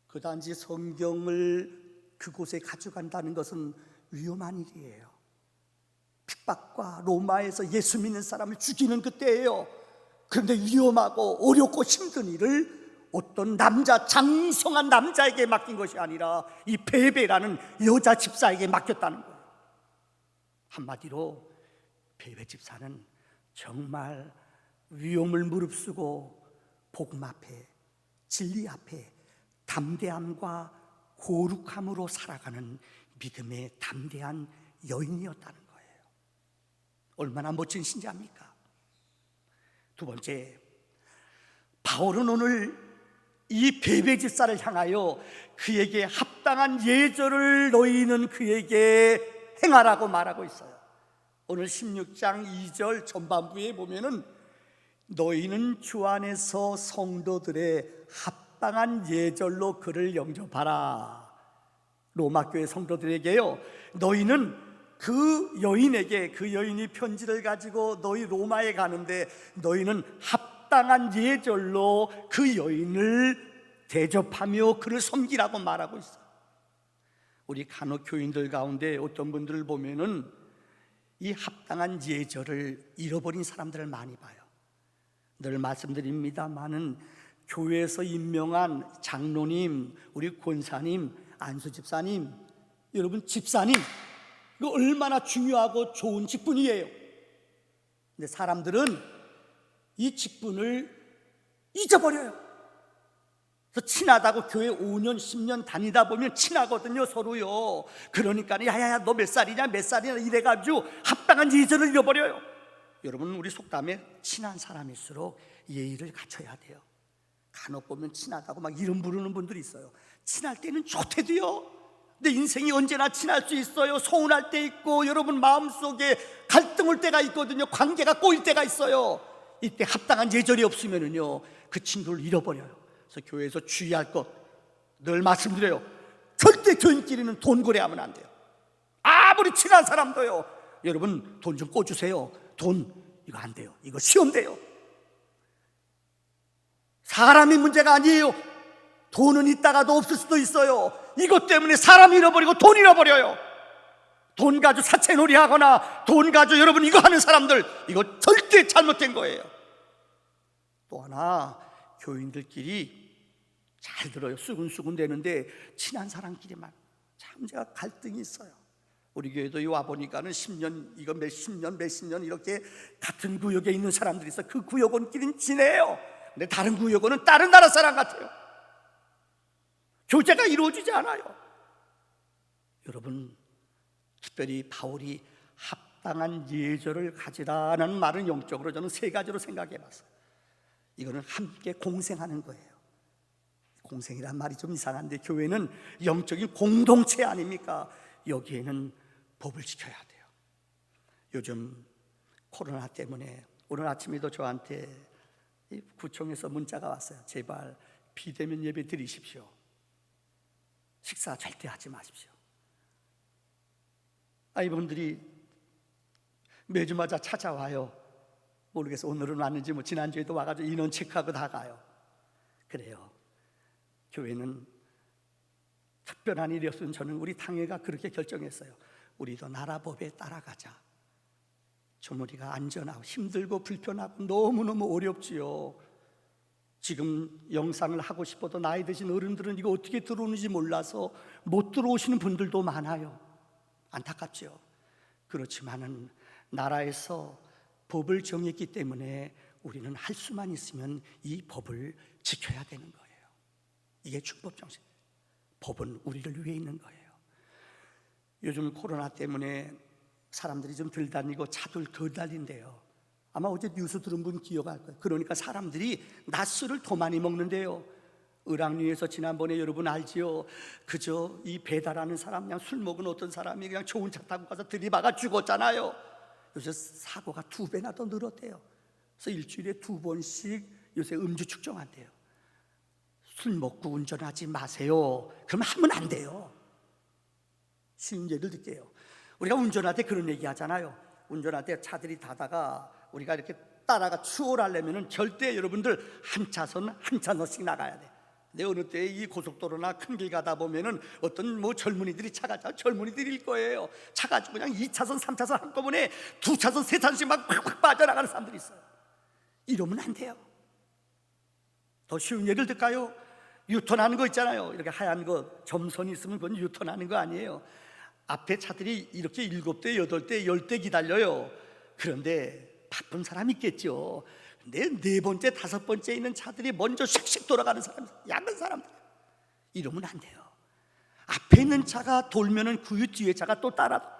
그 단지 성경을 그곳에 가져간다는 것은 위험한 일이에요. 핍박과 로마에서 예수 믿는 사람을 죽이는 그때예요. 그런데 위험하고 어렵고 힘든 일을 어떤 남자, 장성한 남자에게 맡긴 것이 아니라 이 베베라는 여자 집사에게 맡겼다는 거예요. 한마디로 베베 집사는 정말 위험을 무릅쓰고 복음 앞에, 진리 앞에 담대함과 거룩함으로 살아가는 믿음의 담대한 여인이었다는 거예요. 얼마나 멋진 신자입니까? 두 번째, 바울은 오늘 이 베베 집사를 향하여 그에게 합당한 예절을 너희는 그에게 행하라고 말하고 있어요. 오늘 16장 2절 전반부에 보면은 너희는 주 안에서 성도들의 합당한 예절로 그를 영접하라. 로마교회 성도들에게요, 너희는 그 여인에게, 그 여인이 편지를 가지고 너희 로마에 가는데 너희는 합당한 예절로 그 여인을 대접하며 그를 섬기라고 말하고 있어요. 우리 간혹 교인들 가운데 어떤 분들을 보면은 이 합당한 예절을 잃어버린 사람들을 많이 봐요. 늘 말씀드립니다마는 교회에서 임명한 장로님, 우리 권사님, 안수집사님, 여러분 집사님, 이거 얼마나 중요하고 좋은 직분이에요. 근데 사람들은 이 직분을 잊어버려요. 그래서 친하다고 교회 5년, 10년 다니다 보면 친하거든요, 서로요. 그러니까 야야야 너 몇 살이냐 몇 살이냐 이래가지고 합당한 예절을 잃어버려요. 여러분, 우리 속담에 친한 사람일수록 예의를 갖춰야 돼요. 간혹 보면 친하다고 막 이름 부르는 분들이 있어요. 친할 때는 좋대도요. 근데 인생이 언제나 친할 수 있어요. 서운할 때 있고, 여러분 마음속에 갈등 올 때가 있거든요. 관계가 꼬일 때가 있어요. 이때 합당한 예절이 없으면은요, 그 친구를 잃어버려요. 그래서 교회에서 주의할 것 늘 말씀드려요. 절대 교인끼리는 돈 거래하면 안 돼요. 아무리 친한 사람도요. 여러분 돈 좀 꿔주세요. 돈 이거 안 돼요. 이거 시험 돼요. 사람이 문제가 아니에요. 돈은 있다가도 없을 수도 있어요. 이것 때문에 사람 잃어버리고 돈 잃어버려요. 돈 가지고 사채놀이 하거나 돈 가지고 여러분 이거 하는 사람들, 이거 절대 잘못된 거예요. 또 하나, 교인들끼리 잘 들어요. 수근수근 되는데 친한 사람끼리만 참 제가 갈등이 있어요. 우리 교회도 와보니까는 10년, 이거 몇십 년 이렇게 같은 구역에 있는 사람들이 있어. 그 구역원끼리는 친해요. 근데 다른 구역원은 다른 나라 사람 같아요. 교제가 이루어지지 않아요. 여러분, 특별히 바울이 합당한 예절을 가지라는 말은 영적으로 저는 세 가지로 생각해 봤어요. 이거는 함께 공생하는 거예요. 공생이란 말이 좀 이상한데, 교회는 영적인 공동체 아닙니까? 여기에는 법을 지켜야 돼요. 요즘 코로나 때문에 오늘 아침에도 저한테 구청에서 문자가 왔어요. 제발 비대면 예배 드리십시오. 식사 절대 하지 마십시오. 이분들이 매주마다 찾아와요. 모르겠어, 오늘은 왔는지, 뭐 지난주에도 와가지고 인원 체크하고 다 가요. 그래요. 교회는 특별한 일이었으면 저는 우리 당회가 그렇게 결정했어요. 우리도 나라 법에 따라가자. 좀 우리가 안전하고 힘들고 불편하고 너무너무 어렵지요. 지금 영상을 하고 싶어도 나이 드신 어른들은 이거 어떻게 들어오는지 몰라서 못 들어오시는 분들도 많아요. 안타깝죠. 그렇지만은 나라에서 법을 정했기 때문에 우리는 할 수만 있으면 이 법을 지켜야 되는 거예요. 이게 충법 정신. 법은 우리를 위해 있는 거예요. 요즘 코로나 때문에 사람들이 좀 덜 다니고 차들 덜 달린대요. 아마 어제 뉴스 들은 분 기억할 거예요. 그러니까 사람들이 낮술을 더 많이 먹는데요. 을왕리에서 지난번에 여러분 알지요? 그저 이 배달하는 사람, 그냥 술 먹은 어떤 사람이 그냥 좋은 차 타고 가서 들이박아 죽었잖아요. 요새 사고가 2배나 더 늘었대요. 그래서 일주일에 2번씩 요새 음주 측정한대요. 술 먹고 운전하지 마세요. 그럼 하면 안 돼요. 쉬운 예를 들게요. 우리가 운전할 때 그런 얘기 하잖아요. 운전할 때 차들이 다다가 우리가 이렇게 따라가 추월하려면 절대 여러분들 한 차선씩 나가야 돼. 근데 어느 때 이 고속도로나 큰 길 가다 보면은 어떤 젊은이들이 젊은이들일 거예요. 차 가지고 그냥 2차선, 3차선 한꺼번에 2차선, 3차선씩 막 팍팍 빠져나가는 사람들이 있어요. 이러면 안 돼요. 더 쉬운 예를 들까요? 유턴하는 거 있잖아요. 이렇게 하얀 거 점선이 있으면 그건 유턴하는 거 아니에요. 앞에 차들이 이렇게 7대, 8대, 10대 기다려요. 그런데 바쁜 사람이 있겠죠. 근데 4번째, 5번째 있는 차들이 먼저 샥샥 돌아가는 사람, 야근 사람들. 이러면 안 돼요. 앞에 있는 차가 돌면은 그 뒤에 차가 또 따라.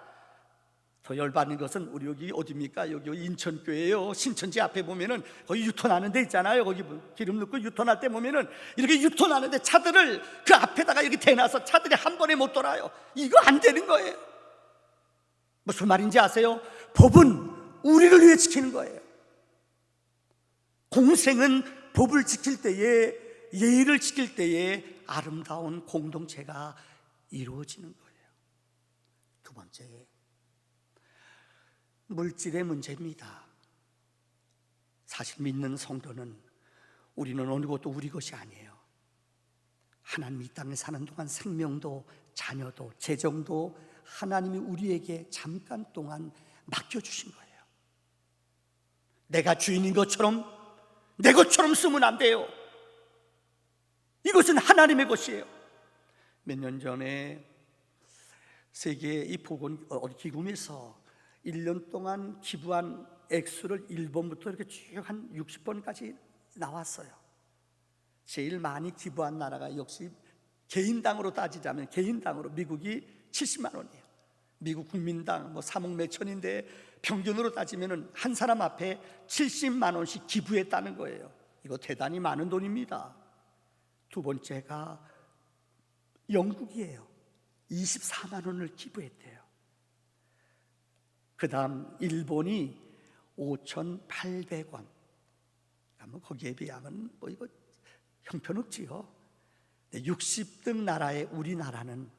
더 열받는 것은 우리 여기 어디입니까? 여기 인천교회예요. 신천지 앞에 보면은 거기 유턴하는 데 있잖아요. 거기 기름 넣고 유턴할 때 보면은 이렇게 유턴하는데 차들을 그 앞에다가 이렇게 대놔서 차들이 한 번에 못 돌아요. 이거 안 되는 거예요. 무슨 말인지 아세요? 법은 우리를 위해 지키는 거예요. 공생은 법을 지킬 때에, 예의를 지킬 때에 아름다운 공동체가 이루어지는 거예요. 두 번째, 물질의 문제입니다. 사실 믿는 성도는 우리는 어느 것도 우리 것이 아니에요. 하나님 이 땅에 사는 동안 생명도 자녀도 재정도 하나님이 우리에게 잠깐 동안 맡겨주신 거예요. 내가 주인인 것처럼 내 것처럼 쓰면 안 돼요. 이것은 하나님의 것이에요. 몇 년 전에 세계 이 보건기금에서 1년 동안 기부한 액수를 1번부터 이렇게 쭉 한 60번까지 나왔어요. 제일 많이 기부한 나라가 역시 개인당으로 따지자면 개인당으로 미국이 70만 원이에요. 미국 국민당 3억 몇천인데 평균으로 따지면 한 사람 앞에 70만 원씩 기부했다는 거예요. 이거 대단히 많은 돈입니다. 두 번째가 영국이에요. 24만 원을 기부했대요. 그 다음 일본이 5,800원. 거기에 비하면 이거 형편없지요. 60등 나라에 우리나라는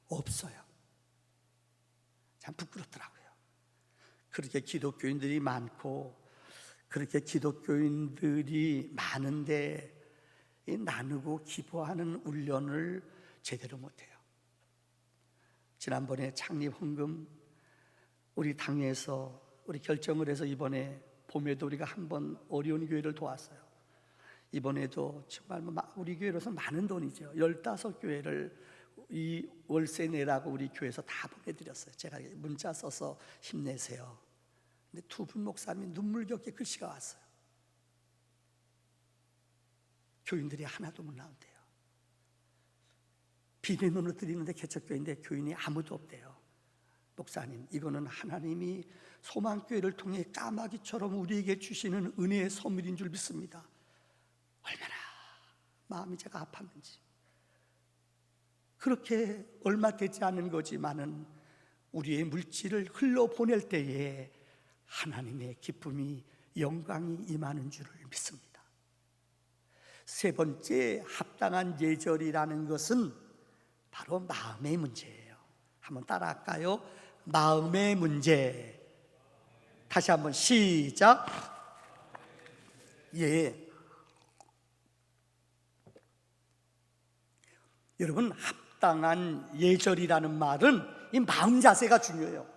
없어요. 참 부끄럽더라고요. 그렇게 기독교인들이 많고 그렇게 기독교인들이 많은데 나누고 기부하는 훈련을 제대로 못해요. 지난번에 창립헌금 우리 당에서 우리 결정을 해서 이번에 봄에도 우리가 한번 어려운 교회를 도왔어요. 이번에도 정말 우리 교회로서 많은 돈이죠. 15교회를 이 월세 내라고 우리 교회에서 다 보내드렸어요. 제가 문자 써서 힘내세요. 근데 두 분 목사님이 눈물겹게 글씨가 왔어요. 교인들이 하나도 못 나온대요. 비대면으로 드리는데 개척교회인데 교인이 아무도 없대요. 목사님, 이거는 하나님이 소망교회를 통해 까마귀처럼 우리에게 주시는 은혜의 선물인 줄 믿습니다. 얼마나 마음이 제가 아팠는지. 그렇게 얼마 되지 않은 거지만은 우리의 물질을 흘러보낼 때에 하나님의 기쁨이 영광이 임하는 줄을 믿습니다. 세 번째 합당한 예절이라는 것은 바로 마음의 문제예요. 한번 따라할까요? 마음의 문제. 다시 한번 시작. 예. 여러분, 합당한 예절이라는 말은 이 마음 자세가 중요해요.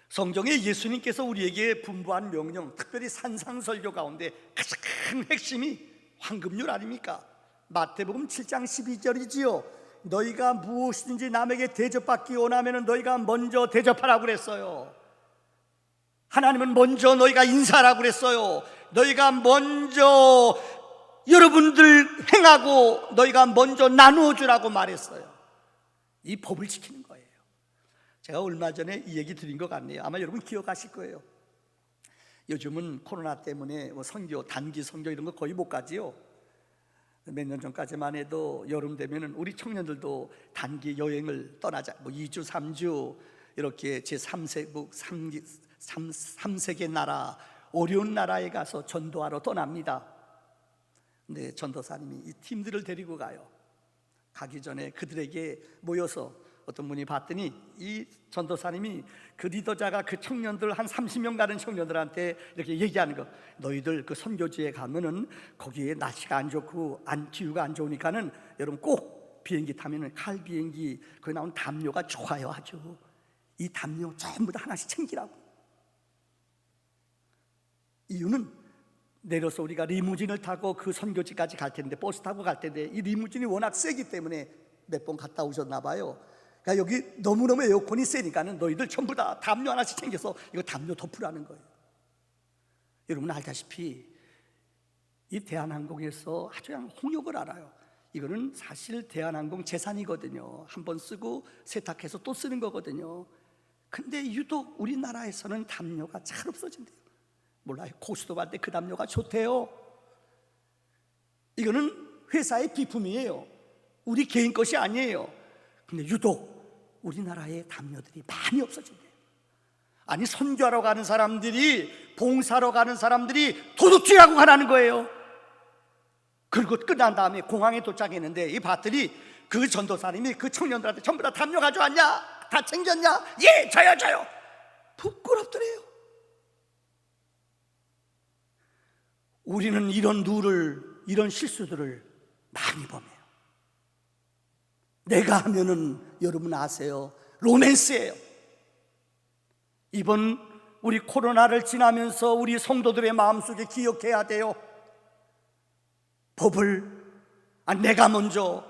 성경에 예수님께서 우리에게 분부한 명령, 특별히 산상설교 가운데 가장 핵심이 황금률 아닙니까? 마태복음 7장 12절이지요. 너희가 무엇이든지 남에게 대접받기 원하면 너희가 먼저 대접하라고 그랬어요. 하나님은 먼저 너희가 인사하라고 그랬어요. 너희가 먼저 여러분들 행하고 너희가 먼저 나누어 주라고 말했어요. 이 법을 지키는 거예요. 제가 얼마 전에 이 얘기 드린 것 같네요. 아마 여러분 기억하실 거예요. 요즘은 코로나 때문에 선교, 단기 선교 이런 거 거의 못 가지요. 몇 년 전까지만 해도 여름 되면은 우리 청년들도 단기 여행을 떠나자, 2주, 3주 이렇게 제3세국 3세계 나라, 어려운 나라에 가서 전도하러 떠납니다. 근데 전도사님이 이 팀들을 데리고 가요. 가기 전에 그들에게 모여서 어떤 분이 봤더니 이 전도사님이 그 리더자가 그 청년들 한 30명 가는 청년들한테 이렇게 얘기하는 거, 너희들 그 선교지에 가면은 거기에 날씨가 안 좋고 기후가 안 좋으니까는 여러분 꼭 비행기 타면은 칼 비행기 거기 나온 담요가 좋아요. 아주 이 담요 전부 다 하나씩 챙기라고. 이유는 내려서 우리가 리무진을 타고 그 선교지까지 갈 텐데, 버스 타고 갈 텐데 이 리무진이 워낙 세기 때문에 몇 번 갔다 오셨나 봐요. 그러니까 여기 너무너무 에어컨이 세니까는 너희들 전부 다 담요 하나씩 챙겨서 이거 담요 덮으라는 거예요. 여러분 알다시피 이 대한항공에서 아주 그냥 홍역을 알아요. 이거는 사실 대한항공 재산이거든요. 한번 쓰고 세탁해서 또 쓰는 거거든요. 근데 유독 우리나라에서는 담요가 잘 없어진대요. 몰라요. 고수도 갈 때 그 담요가 좋대요. 이거는 회사의 비품이에요. 우리 개인 것이 아니에요. 근데 유독 우리나라의 담요들이 많이 없어진대요. 아니 선교하러 가는 사람들이, 봉사하러 가는 사람들이 도둑질하고 가라는 거예요. 그리고 끝난 다음에 공항에 도착했는데 이 밭들이 그 전도사님이 그 청년들한테 전부 다 담요 가져왔냐? 다 챙겼냐? 예, 저요. 부끄럽더래요. 우리는 이런 누를, 이런 실수들을 많이 범해요. 내가 하면은 여러분 아세요, 로맨스예요. 이번 우리 코로나를 지나면서 우리 성도들의 마음속에 기억해야 돼요. 법을 내가 먼저,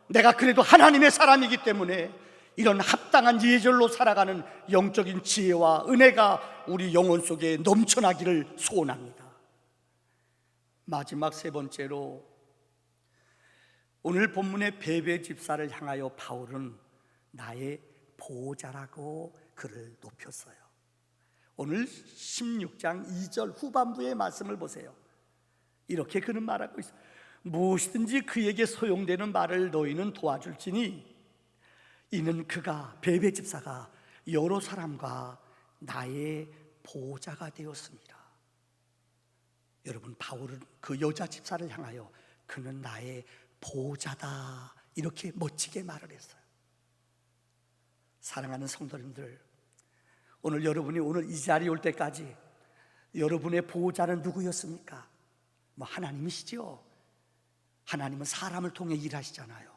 내가 그래도 하나님의 사람이기 때문에 이런 합당한 예절로 살아가는 영적인 지혜와 은혜가 우리 영혼 속에 넘쳐나기를 소원합니다. 마지막 세 번째로, 오늘 본문의 베베 집사를 향하여 바울은 나의 보호자라고 그를 높였어요. 오늘 16장 2절 후반부의 말씀을 보세요. 이렇게 그는 말하고 있어요. 무엇이든지 그에게 소용되는 말을 너희는 도와줄지니 이는 그가, 베베 집사가 여러 사람과 나의 보호자가 되었습니다. 여러분, 바울은 그 여자 집사를 향하여 그는 나의 보호자다 이렇게 멋지게 말을 했어요. 사랑하는 성도님들, 오늘 여러분이 오늘 이 자리에 올 때까지 여러분의 보호자는 누구였습니까? 하나님이시죠. 하나님은 사람을 통해 일하시잖아요.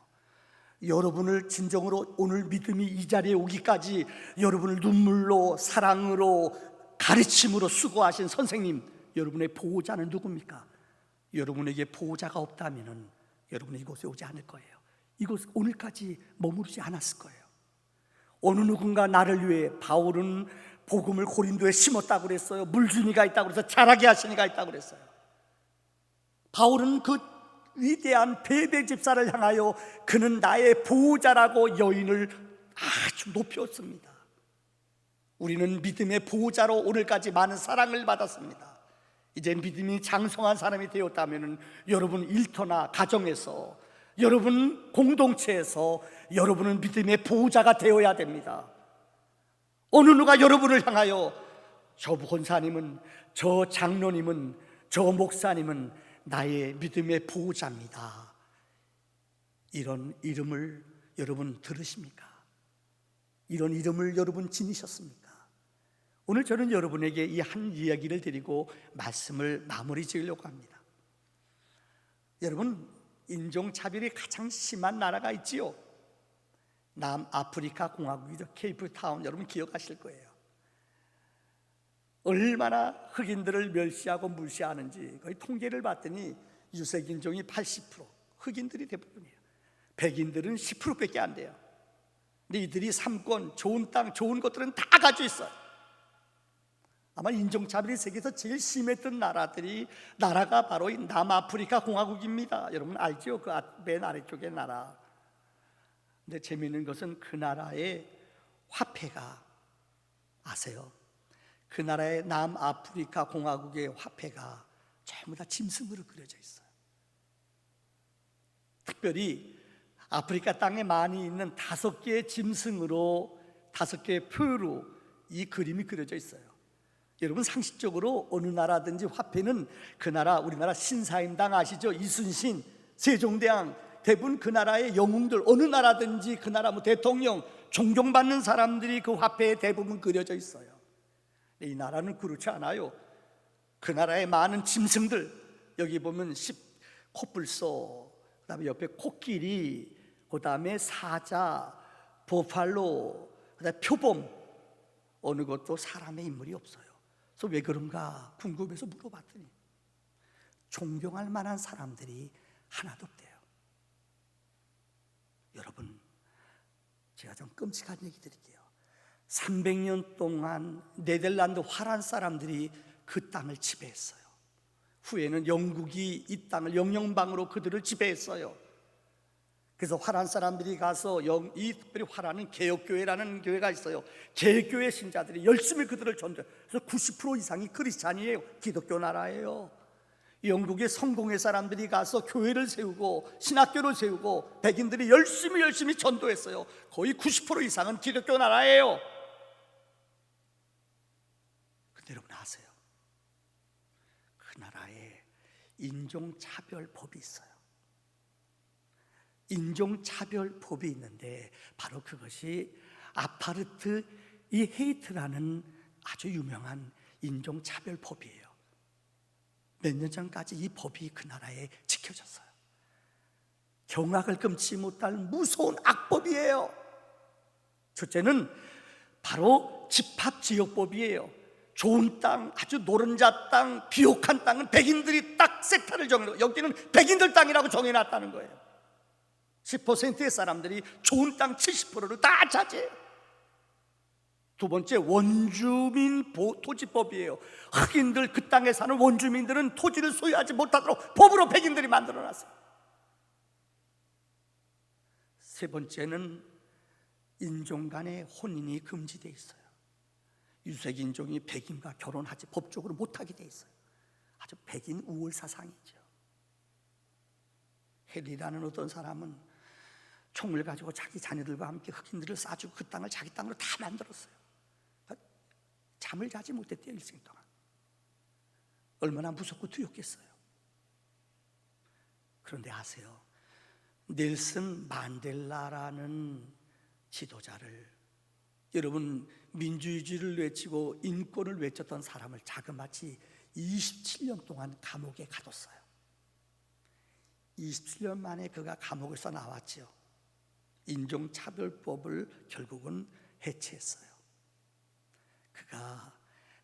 여러분을 진정으로 오늘 믿음이 이 자리에 오기까지 여러분을 눈물로, 사랑으로, 가르침으로 수고하신 선생님, 여러분의 보호자는 누굽니까? 여러분에게 보호자가 없다면 여러분은 이곳에 오지 않을 거예요. 이곳 오늘까지 머무르지 않았을 거예요. 어느 누군가 나를 위해, 바울은 복음을 고린도에 심었다고 그랬어요. 물주니가 있다고 그래서 자라게 하신 이가 있다고 그랬어요. 바울은 그 위대한 베베 집사를 향하여 그는 나의 보호자라고 여인을 아주 높였습니다. 우리는 믿음의 보호자로 오늘까지 많은 사랑을 받았습니다. 이제 믿음이 장성한 사람이 되었다면 여러분 일터나 가정에서, 여러분 공동체에서 여러분은 믿음의 보호자가 되어야 됩니다. 어느 누가 여러분을 향하여 저 권사님은, 저 장로님은, 저 목사님은 나의 믿음의 보호자입니다, 이런 이름을 여러분 들으십니까? 이런 이름을 여러분 지니셨습니까? 오늘 저는 여러분에게 이 한 이야기를 드리고 말씀을 마무리 지으려고 합니다. 여러분, 인종차별이 가장 심한 나라가 있지요. 남아프리카 공화국이죠. 케이프타운, 여러분 기억하실 거예요. 얼마나 흑인들을 멸시하고 무시하는지, 거의 통계를 봤더니 유색인종이 80%, 흑인들이 대부분이에요. 백인들은 10%밖에 안 돼요. 근데 이들이 삼권, 좋은 땅, 좋은 것들은 다 가지고 있어요. 아마 인종차별이 세계에서 제일 심했던 나라가 바로 이 남아프리카 공화국입니다. 여러분 알죠? 그 맨 아래쪽의 나라. 근데 재미있는 것은 그 나라의 화폐가 아세요? 그 나라의 남아프리카 공화국의 화폐가 전부 다 짐승으로 그려져 있어요. 특별히 아프리카 땅에 많이 있는 5개의 짐승으로 5개의 표로 이 그림이 그려져 있어요. 여러분 상식적으로 어느 나라든지 화폐는 그 나라, 우리나라 신사임당 아시죠? 이순신, 세종대왕, 대부분 그 나라의 영웅들, 어느 나라든지 그 나라 대통령, 존경받는 사람들이 그 화폐에 대부분 그려져 있어요. 이 나라는 그렇지 않아요. 그 나라의 많은 짐승들, 여기 보면 코뿔소, 그 다음에 옆에 코끼리, 그 다음에 사자, 버팔로, 그 다음에 표범, 어느 것도 사람의 인물이 없어요. 그래서 왜 그런가 궁금해서 물어봤더니 존경할 만한 사람들이 하나도 없대요. 여러분, 제가 좀 끔찍한 얘기 드릴게요. 300년 동안 네덜란드 화란 사람들이 그 땅을 지배했어요. 후에는 영국이 이 땅을 영영방으로 그들을 지배했어요. 그래서 화란 사람들이 가서 이 특별히 화란은 개혁교회라는 교회가 있어요. 개혁교회 신자들이 열심히 그들을 전도해요. 그래서 90% 이상이 크리스찬이에요. 기독교 나라예요. 영국의 성공회 사람들이 가서 교회를 세우고 신학교를 세우고 백인들이 열심히 전도했어요. 거의 90% 이상은 기독교 나라예요. 근데 여러분 아세요? 그 나라에 인종차별법이 있어요. 인종차별법이 있는데 바로 그것이 아파르트 이 헤이트라는 아주 유명한 인종차별법이에요. 몇 년 전까지 이 법이 그 나라에 지켜졌어요. 경악을 금치 못할 무서운 악법이에요. 첫째는 바로 집합지역법이에요. 좋은 땅, 아주 노른자 땅, 비옥한 땅은 백인들이 딱 섹터를 정해놓고 여기는 백인들 땅이라고 정해놨다는 거예요. 10%의 사람들이 좋은 땅 70%를 다 차지해요. 두 번째, 원주민 토지법이에요. 흑인들, 그 땅에 사는 원주민들은 토지를 소유하지 못하도록 법으로 백인들이 만들어놨어요. 세 번째는 인종 간의 혼인이 금지되어 있어요. 유색인종이 백인과 결혼하지 법적으로 못하게 되어 있어요. 아주 백인 우월 사상이죠. 헨리라는 어떤 사람은 총을 가지고 자기 자녀들과 함께 흑인들을 쏴주고 그 땅을 자기 땅으로 다 만들었어요. 잠을 자지 못했대요. 일생 동안. 얼마나 무섭고 두렵겠어요. 그런데 아세요? 넬슨 만델라라는 지도자를, 여러분 민주주의를 외치고 인권을 외쳤던 사람을 자그마치 27년 동안 감옥에 가뒀어요. 27년 만에 그가 감옥에서 나왔죠. 인종차별법을 결국은 해체했어요. 그가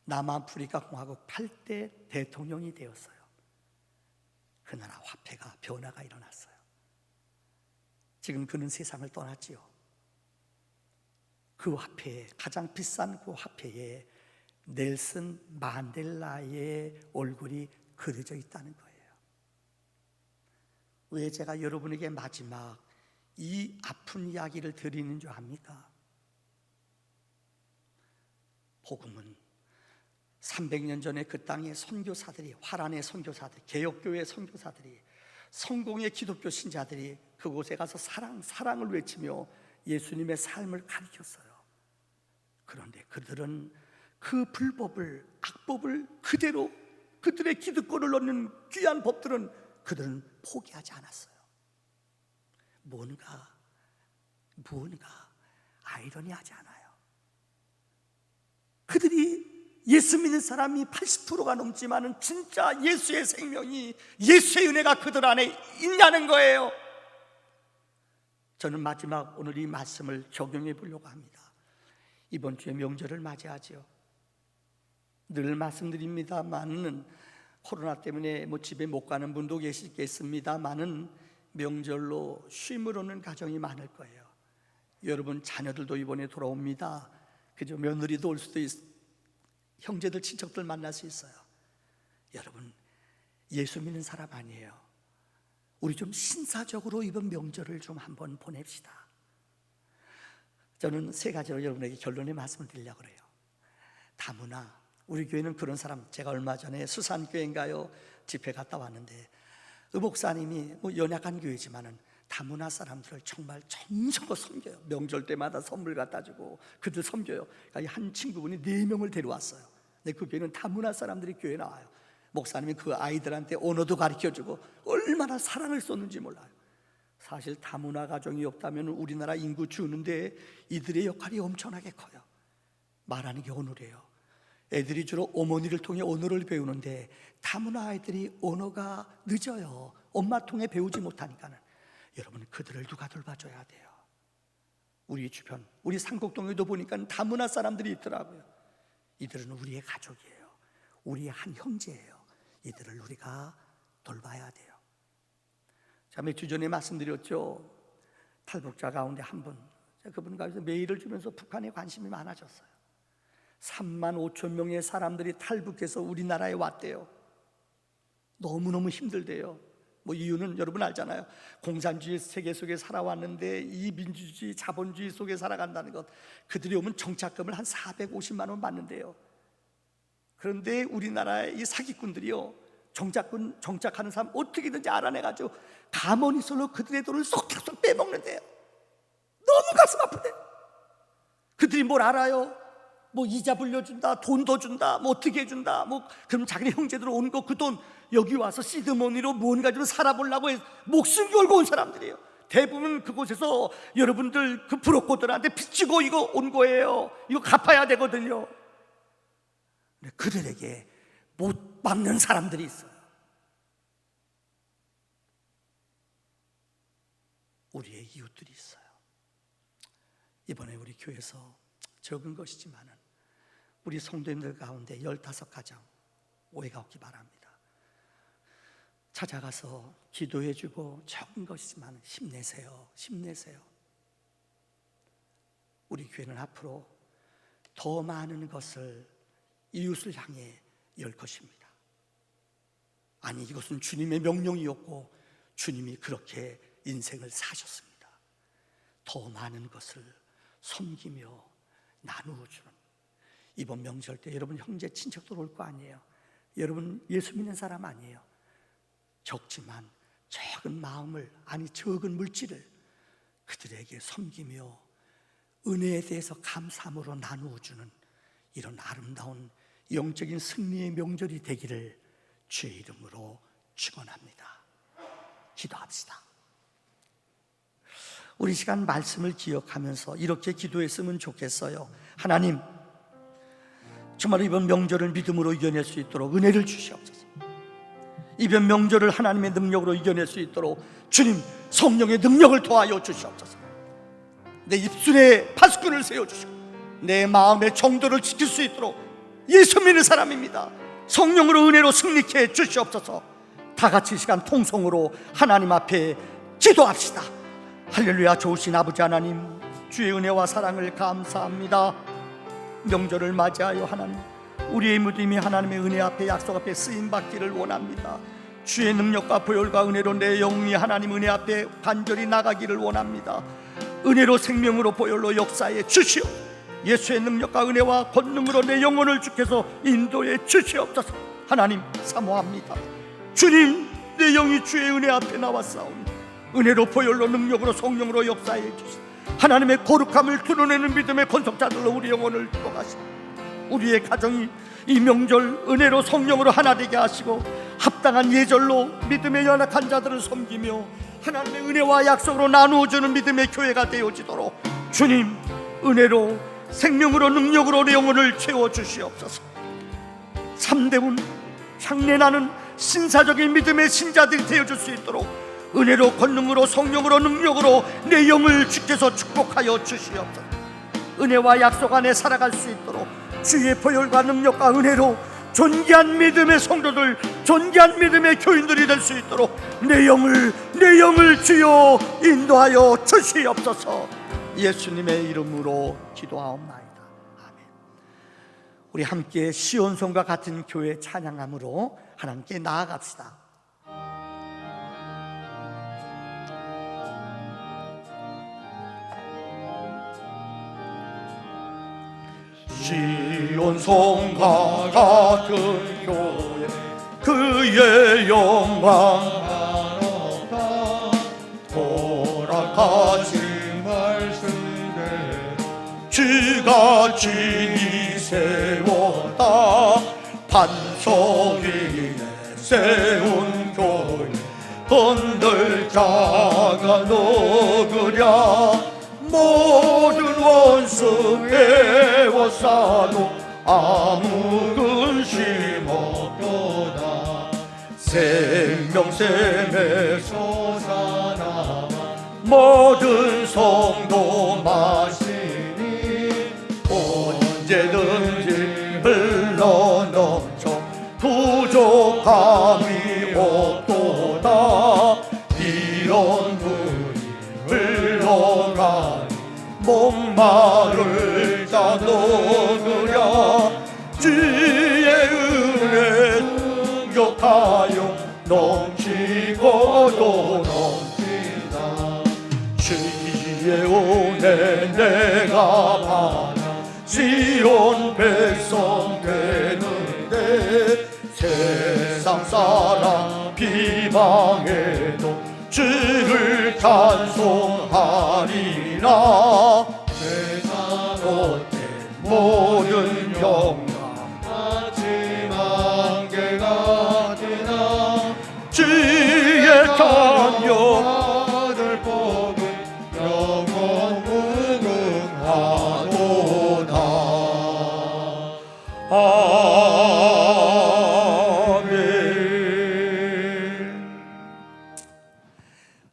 남아프리카 공화국 8대 대통령이 되었어요. 그 나라 화폐가 변화가 일어났어요. 지금 그는 세상을 떠났지요. 그 화폐에, 가장 비싼 그 화폐에 넬슨 만델라의 얼굴이 그려져 있다는 거예요. 왜 제가 여러분에게 마지막 이 아픈 이야기를 드리는 줄 압니까? 복음은 300년 전에 그 땅의 선교사들이, 화란의 선교사들, 개혁교회 선교사들이, 성공의 기독교 신자들이 그곳에 가서 사랑을 외치며 예수님의 삶을 가르쳤어요. 그런데 그들은 그 불법을, 악법을 그대로, 그들의 기득권을 얻는 귀한 법들은 그들은 포기하지 않았어요. 뭔가 아이러니하지 않아요? 그들이 예수 믿는 사람이 80%가 넘지만은 진짜 예수의 생명이, 예수의 은혜가 그들 안에 있냐는 거예요. 저는 마지막 오늘 이 말씀을 적용해 보려고 합니다. 이번 주에 명절을 맞이하죠. 늘 말씀드립니다만은 코로나 때문에 뭐 집에 못 가는 분도 계시겠습니다만은 명절로 쉼을 오는 가정이 많을 거예요. 여러분 자녀들도 이번에 돌아옵니다. 그저 며느리도 올 수도 형제들 친척들 만날 수 있어요. 여러분 예수 믿는 사람 아니에요. 우리 좀 신사적으로 이번 명절을 좀 한번 보냅시다. 저는 세 가지로 여러분에게 결론의 말씀을 드리려고 그래요. 다문화, 우리 교회는 그런 사람, 제가 얼마 전에 수산교회인가요? 집회 갔다 왔는데 목사님이 뭐 연약한 교회지만은 다문화 사람들을 정말 정성껏 섬겨요. 명절 때마다 선물 갖다 주고 그들 섬겨요. 그러니까 한 친구분이 4명을 데려왔어요. 근데 그 교회는 다문화 사람들이 교회에 나와요. 목사님이 그 아이들한테 언어도 가르쳐주고 얼마나 사랑을 쏟는지 몰라요. 사실 다문화 가정이 없다면 우리나라 인구 주는데 이들의 역할이 엄청나게 커요. 말하는 게 언어래요. 애들이 주로 어머니를 통해 언어를 배우는데 다문화 아이들이 언어가 늦어요. 엄마 통해 배우지 못하니까는. 여러분 그들을 누가 돌봐줘야 돼요? 우리 주변, 우리 산곡동에도 보니까 다문화 사람들이 있더라고요. 이들은 우리의 가족이에요. 우리의 한 형제예요. 이들을 우리가 돌봐야 돼요. 자, 몇 주 전에 말씀드렸죠. 탈북자 가운데 한 분, 그분 가운데 메일을 주면서 북한에 관심이 많아졌어요. 3만 5천 명의 사람들이 탈북해서 우리나라에 왔대요. 너무너무 힘들대요. 뭐 이유는 여러분 알잖아요. 공산주의 세계 속에 살아왔는데 이 민주주의 자본주의 속에 살아간다는 것, 그들이 오면 정착금을 한 450만 원 받는데요. 그런데 우리나라의 이 사기꾼들이요, 정착하는 사람 어떻게든지 알아내가지고 가머니설로 그들의 돈을 속닥속 빼먹는데요. 너무 가슴 아프대요. 그들이 뭘 알아요? 뭐 이자 불려준다, 돈 더 준다, 뭐 어떻게 해준다, 뭐 그럼 자기네 형제들 온 거 그 돈 여기 와서 시드머니로 뭔가 좀 살아보려고 목숨 걸고 온 사람들이에요. 대부분 그곳에서 여러분들 그 브로커들한테 빚지고 이거 온 거예요. 이거 갚아야 되거든요. 근데 그들에게 못 받는 사람들이 있어요. 우리의 이웃들이 있어요. 이번에 우리 교회에서 적은 것이지만은 우리 성도님들 가운데 15가정 오해가 없기 바랍니다. 찾아가서 기도해주고 적은 것이지만 힘내세요. 힘내세요. 우리 교회는 앞으로 더 많은 것을 이웃을 향해 열 것입니다. 아니, 이것은 주님의 명령이었고 주님이 그렇게 인생을 사셨습니다. 더 많은 것을 섬기며 나누어 주는, 이번 명절 때 여러분 형제 친척들 올 거 아니에요. 여러분 예수 믿는 사람 아니에요. 적지만 적은 마음을, 아니 적은 물질을 그들에게 섬기며 은혜에 대해서 감사함으로 나누어 주는 이런 아름다운 영적인 승리의 명절이 되기를 주의 이름으로 축원합니다. 기도합시다. 우리 시간 말씀을 기억하면서 이렇게 기도했으면 좋겠어요. 하나님, 정말 이번 명절을 믿음으로 이겨낼 수 있도록 은혜를 주시옵소서. 이번 명절을 하나님의 능력으로 이겨낼 수 있도록 주님 성령의 능력을 더하여 주시옵소서. 내 입술에 파수꾼을 세워주시고 내 마음의 정도를 지킬 수 있도록 예수 믿는 사람입니다. 성령으로 은혜로 승리케 해 주시옵소서. 다 같이 이 시간 통성으로 하나님 앞에 기도합시다. 할렐루야. 좋으신 아버지 하나님, 주의 은혜와 사랑을 감사합니다. 명절을 맞이하여 하나님, 우리의 믿음이 하나님의 은혜 앞에, 약속 앞에 쓰임받기를 원합니다. 주의 능력과 보혈과 은혜로 내 영이 하나님 은혜 앞에 간절히 나가기를 원합니다. 은혜로 생명으로 보혈로 역사해 주시오. 예수의 능력과 은혜와 권능으로 내 영혼을 주께서 인도해 주시옵소서. 하나님 사모합니다. 주님, 내 영이 주의 은혜 앞에 나왔사오니 은혜로 보혈로 능력으로 성령으로 역사해 주시오. 하나님의 거룩함을 드러내는 믿음의 건속자들로 우리 영혼을 들어가시고 우리의 가정이 이 명절 은혜로 성령으로 하나 되게 하시고 합당한 예절로 믿음의 연약한 자들을 섬기며 하나님의 은혜와 약속으로 나누어주는 믿음의 교회가 되어지도록 주님 은혜로 생명으로 능력으로 내 영혼을 채워주시옵소서. 참되운 향내나는 신사적인 믿음의 신자들이 되어줄 수 있도록 은혜로 권능으로 성령으로 능력으로 내 영을 주께서 축복하여 주시옵소서. 은혜와 약속 안에 살아갈 수 있도록 주의 보혈과 능력과 은혜로 존귀한 믿음의 성도들, 존귀한 믿음의 교인들이 될 수 있도록 내 영을 주여 인도하여 주시옵소서. 예수님의 이름으로 기도하옵나이다. 아멘. 우리 함께 시온성과 같은 교회 찬양함으로 하나님께 나아갑시다. 시온성과 같은 교회 그의 영광 돌아가신 말씀에 주가 진히 세웠다. 반석 위에 세운 교회 흔들 자가 녹으랴. 모든 원수 애워싸도 아무 근심 없도다. 생명샘에 솟아나만 모든 성도 마시니 언제든지 흘러넘쳐 부족함이 없도다. 이런 물이 흘러가니 목마를 자 녹으랴. 주의 은혜 능력하여 넘치고도 넘치다. 주의 은혜 내가 받아 시온 백성 되는데 세상 사람 비방해도 주를 찬송하리라. 세상 못된 모든 영광 마지막 개가 되나. 주의 탄력 아들 복은 영원 무궁하도다.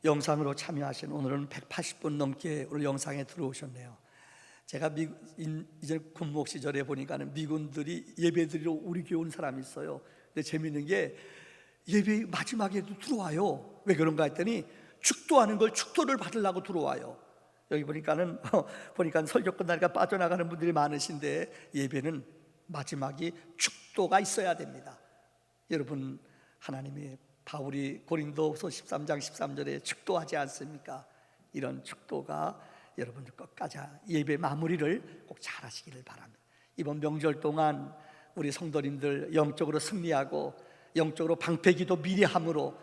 영상으로 참여하신 오늘은 180분 넘게 오늘 영상에 들어오셨네요. 제가 이제 군목 시절에 보니까는 미군들이 예배드리러 우리 교회 온 사람이 있어요. 근데 재밌는 게 예배 마지막에도 들어와요. 왜 그런가 했더니 축도하는 걸 축도를 받으려고 들어와요. 여기 보니까는 설교 끝나니까 빠져나가는 분들이 많으신데 예배는 마지막이 축도가 있어야 됩니다. 여러분, 하나님이 바울이 고린도후서 13장 13절에 축도하지 않습니까? 이런 축도가 여러분 끝까지 예배 마무리를 꼭 잘하시기를 바랍니다. 이번 명절 동안 우리 성도님들 영적으로 승리하고 영적으로 방패기도 미리 함으로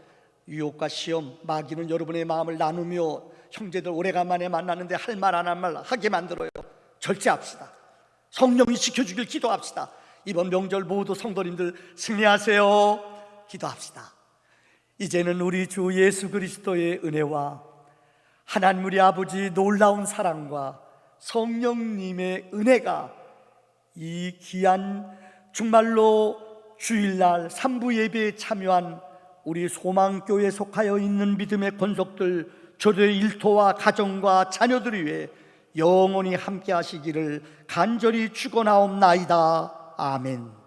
유혹과 시험, 마귀는 여러분의 마음을 나누며 형제들 오래간만에 만나는데 할 말 안 할 말 하게 만들어요. 절제합시다. 성령이 지켜주길 기도합시다. 이번 명절 모두 성도님들 승리하세요. 기도합시다. 이제는 우리 주 예수 그리스도의 은혜와 하나님 우리 아버지 놀라운 사랑과 성령님의 은혜가 이 귀한 정말로 주일날 3부 예배에 참여한 우리 소망교회에 속하여 있는 믿음의 권속들, 저들의 일터와 가정과 자녀들을 위해 영원히 함께 하시기를 간절히 축원하옵나이다. 아멘.